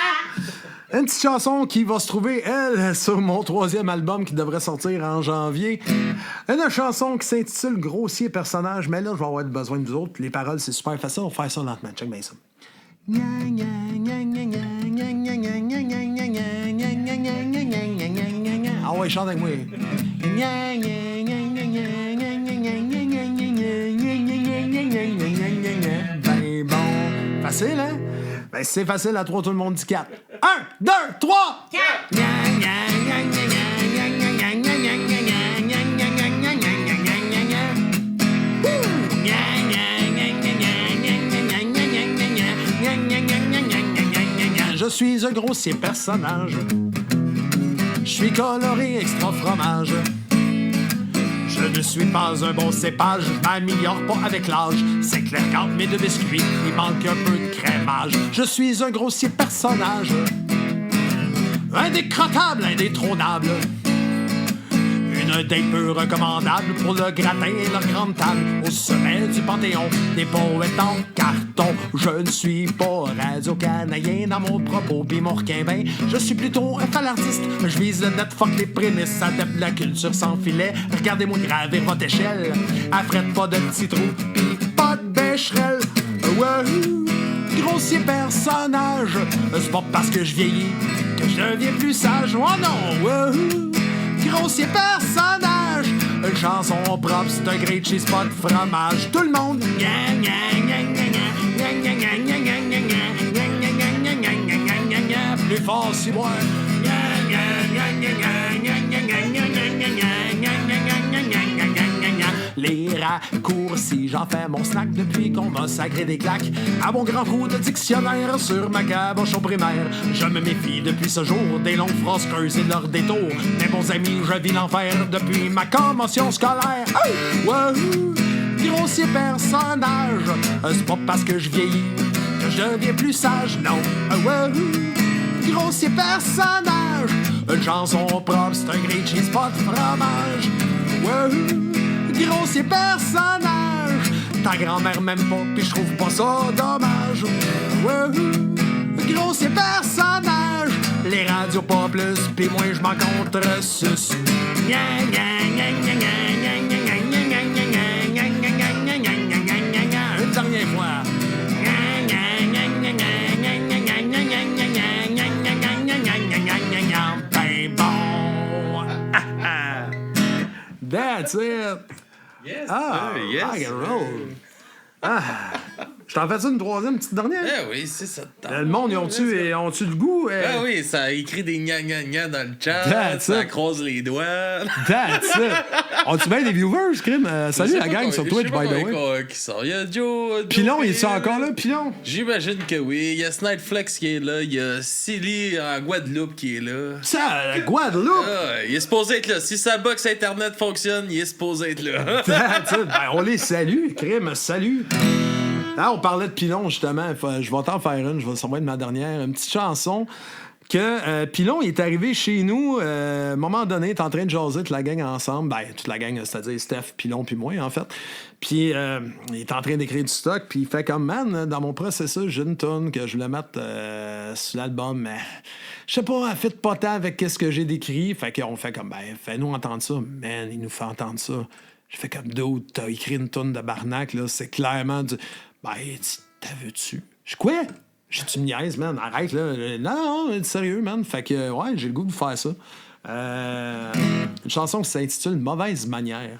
Une petite chanson qui va se trouver, elle, sur mon 3e album qui devrait sortir en janvier. Une chanson qui s'intitule Grossier personnage. Mais là, je vais avoir besoin de vous autres. Les paroles, c'est super facile. On va faire ça lentement. Check bien ça. Ah ouais, chante avec moi. Ben bon, facile, hein? Ben c'est facile, à 3, tout le monde dit 4. 1, 2, 3! 4! Je suis un grossier personnage. Je suis coloré extra fromage. Je ne suis pas un bon cépage, je m'améliore pas avec l'âge. C'est clair qu'entre mes deux biscuits, il manque un peu de crémage. Je suis un grossier personnage, indécrottable, indétrônable. Une date peu recommandable pour le gratin et leur grande table. Au sommet du panthéon des poètes en carton. Je ne suis pas radio-canadien dans mon propos pis mon requin-bain. Je suis plutôt un falartiste. Je vise le net, fuck les prémices. Adepte de la culture sans filet. Regardez-moi gravir votre échelle. Affrète pas de petits trous pis pas de bécherelle. Grossier personnage. C'est pas parce que je vieillis que je deviens plus sage. Oh non, grossier personnage. Une chanson propre, c'est un great cheese, pas de fromage. Tout le monde. Plus fort si moi. Les raccourcis, j'en fais mon snack depuis qu'on m'a sacré des claques. À mon grand coup de dictionnaire sur ma caboche au primaire. Je me méfie depuis ce jour des longues phrases creuses et de leurs détours. Mes bons amis, je vis l'enfer depuis ma commotion scolaire. Grossier personnage, c'est pas parce que je vieillis que je deviens plus sage, non. Grossier personnage, une chanson propre, c'est un great cheese, pas de fromage. grossier personnage. Ta grand-mère m'aime pas, pis je trouve pas ça dommage. Ouais, grossier personnage. Les radios pas plus, pis moi je m'en contre sus. Une dernière fois. Ben bon. That's it. Yes, Ah, sir, yes, rock and sir. roll. Ah, je t'en fais ça une troisième petite dernière? Eh oui, c'est ça. Le monde, ils ont-tu le goût? Ah oui, ça écrit des gna dans le chat, That's ça it. croise les doigts. That's it. Ont-tu bien des viewers, Crime? Salut la gang sur Twitch, by the way. Qui sort. Il y a Joe. Pilon, il est P, encore là, Pilon? J'imagine que oui. Il y a Snideflex qui est là. Il y a Silly en Guadeloupe qui est là. Ça, la Guadeloupe! Ah, il est supposé être là. Si sa box Internet fonctionne, il est supposé être là. That's it. Ben, on les salue, Crime, salut! Là, on parlait de Pilon, justement. Je vais t'en faire une. Ça va être ma dernière. Une petite chanson que Pilon il est arrivé chez nous. À un moment donné, il est en train de jaser toute la gang ensemble. Ben, toute la gang, c'est-à-dire Steph, Pilon, puis moi, en fait. Puis, il est en train d'écrire du stock. Puis, il fait comme, man, dans mon processus, j'ai une tonne que je voulais mettre sur l'album. Mais, je sais pas, elle fit pas tant avec ce que j'ai décrit. Fait qu'on fait comme, ben, fais-nous entendre ça. Man, il nous fait entendre ça. J'ai fait comme, dude, t'as écrit une tonne de barnac, là. C'est clairement du. Ben, t'as vu-tu? Je quoi? J'ai-tu me niaise, man? Arrête, là. Non, sérieux, man. Fait que, ouais, j'ai le goût de vous faire ça. Une chanson qui s'intitule Mauvaise manière.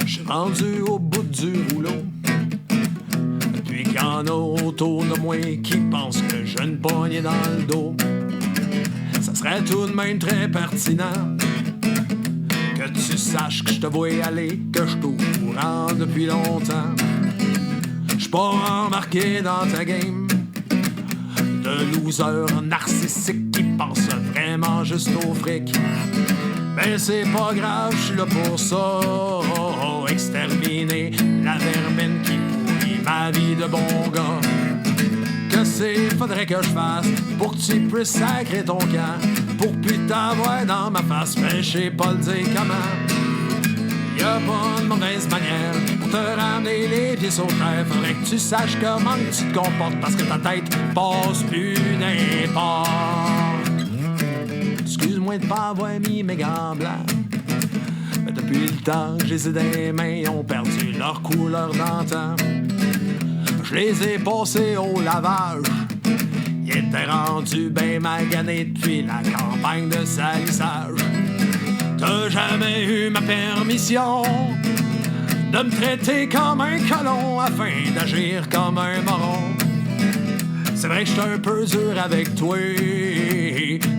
Je suis rendu au bout du rouleau. Puis qu'il y en a autour de moi qui pensent que j'ai une poignée dans le dos. Ça serait tout de même très pertinent que tu saches que je te vois aller, que je suis au courant depuis longtemps. J'suis pas embarqué dans ta game de loser narcissique qui pense vraiment juste au fric. Ben c'est pas grave, j'suis là pour ça. Exterminer la vermine qui pourrit ma vie de bon gars. Que faudrait que je fasse pour que tu puisses sacrer ton camp, pour plus t'avoir dans ma face, mais je sais pas le dire comment. Y'a pas de mauvaise manière pour te ramener les pieds sur terre. Faudrait que tu saches comment tu te comportes, parce que ta tête passe plus n'importe. Excuse-moi de pas avoir mis mes gants blancs, mais depuis le temps que j'ai dans les mains, ils ont perdu leur couleur d'antan. Je les ai passés au lavage. Ils étaient rendus ben maganés depuis la campagne de salissage. T'as jamais eu ma permission de me traiter comme un colon afin d'agir comme un moron. C'est vrai que j'étais un peu dur avec toi,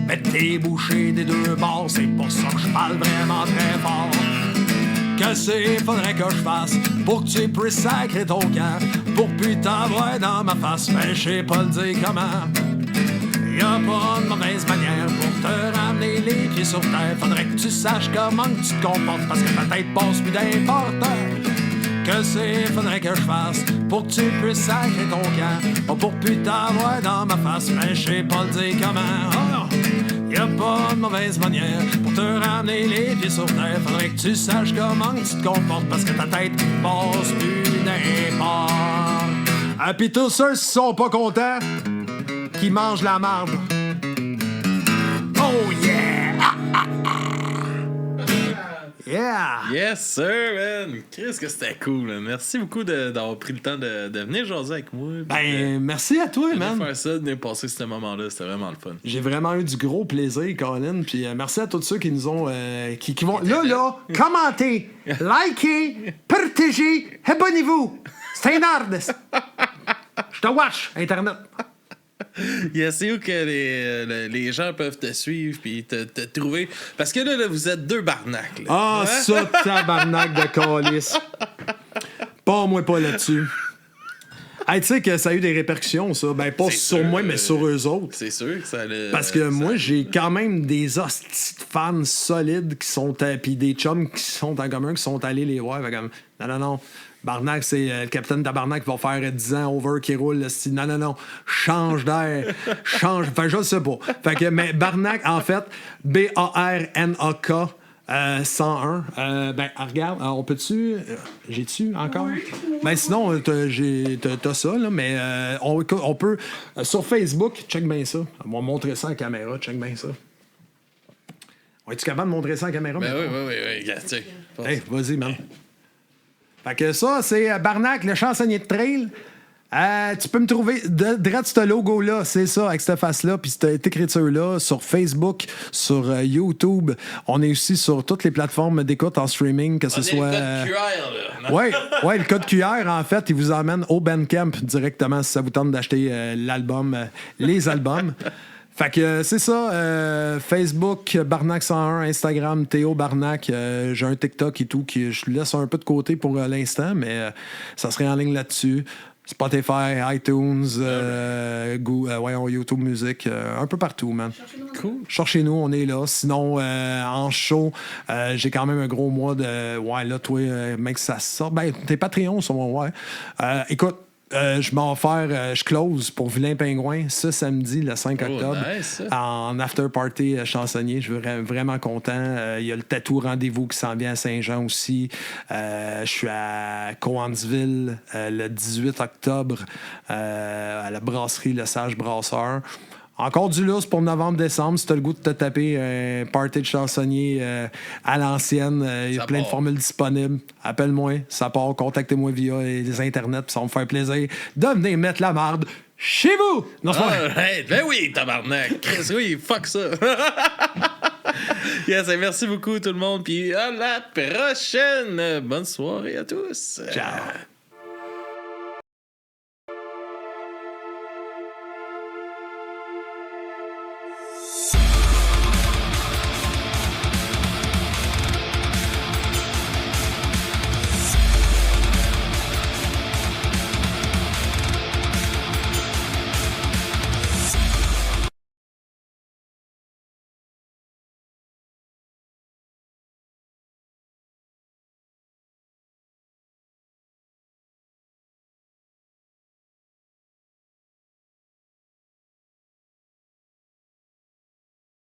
mais t'es bouché des deux bords, c'est pour ça que je parle vraiment très fort. Que faudrait que je fasse pour que tu puisses sacrer ton camp, pour plus t'avoir dans ma face, mais je sais pas le dire comment. Y'a pas de mauvaise manière pour te ramener les pieds sur terre. Faudrait que tu saches comment tu te comportes, parce que ta tête passe plus d'important. Que faudrait que je fasse pour que tu puisses sacrer ton camp, pas pour plus t'avoir dans ma face, mais je sais pas le dire comment. Oh, y'a pas de mauvaise manière pour te ramener les pieds sur terre. Faudrait que tu saches comment tu te comportes, parce que ta tête passe plus d'importe. Ah, pis tous ceux qui sont pas contents, qui mangent la marde. Oh yeah! Yeah! Yes, sir, man! Chris, que c'était cool, man. Merci beaucoup d'avoir pris le temps de venir jaser avec moi. Ben, merci à toi, de man. faire ça, de venir passer ce moment-là, c'était vraiment le fun. J'ai vraiment eu du gros plaisir, Colin. Puis merci à tous ceux qui nous ont. Qui vont. Là, commentez, likez, partagez, abonnez-vous. C'est un ordre. Je te watch, Internet. Yes, c'est où que les gens peuvent te suivre puis te trouver. Parce que là, vous êtes deux barnacs. Ah, ça, tabarnak de calice. Pas moi, pas là-dessus. Hey, tu sais que ça a eu des répercussions, ça. Ben, pas sur moi, mais sur eux autres. C'est sûr que ça allait. Parce que moi, j'ai quand même des hosties de fans solides qui sont. Puis des chums qui sont en commun, qui sont allés les voir. Fait comme, non. Barnac, c'est le capitaine Tabarnak qui va faire 10 ans over qui roule. Non, change d'air. Change. Enfin, je sais pas. Fait que, mais Barnac, en fait, B-A-R-N-A-K. 101. Regarde, on peut-tu. J'ai-tu encore? Oui. Ben sinon, t'as ça, là, mais on peut. Sur Facebook, check bien ça. On va montrer ça en caméra, check bien ça. On est-tu capable de montrer ça en caméra? Ben oui, regarde, tu sais. Hey, vas-y, man. Fait que ça, c'est Barnac, le chansonnier de trail. Tu peux me trouver direct ce logo-là, c'est ça, avec cette face-là, puis cette écriture-là, sur Facebook, sur YouTube. On est aussi sur toutes les plateformes d'écoute en streaming, que ce soit... le code QR, là. Ouais, le code QR, en fait, il vous emmène au Bandcamp directement si ça vous tente d'acheter l'album, les albums. Fait que c'est ça, Facebook, Barnac 101, Instagram, Théo Barnac. J'ai un TikTok et tout que je laisse un peu de côté pour l'instant, mais ça serait en ligne là-dessus. Spotify, iTunes, YouTube Music, un peu partout, man. Cool. Cherchez-nous, on est là. Sinon, en show, j'ai quand même un gros mois de... Ouais, là, toi, mec, ça sort. Ben, t'es Patreon, ça, ouais. Écoute, je m'en vais faire, je close pour Vilain Pingouin ce samedi, le 5 octobre, nice. en after party chansonnier. Je suis vraiment content. Il y a le Tatou Rendez-vous qui s'en vient à Saint-Jean aussi. Je suis à Coansville le 18 octobre à la brasserie Le Sage Brasseur. Encore du lousse pour novembre-décembre. Si t'as le goût de te taper un party de chansonnier à l'ancienne, il y a plein de formules disponibles. Appelle-moi, ça part. Contactez-moi via les internets, puis ça va me faire plaisir de venir mettre la marde chez vous. Non, c'est pas vrai. Ben oui, tabarnak. Chris, oui, fuck ça. Yes, merci beaucoup tout le monde, puis à la prochaine. Bonne soirée à tous. Ciao.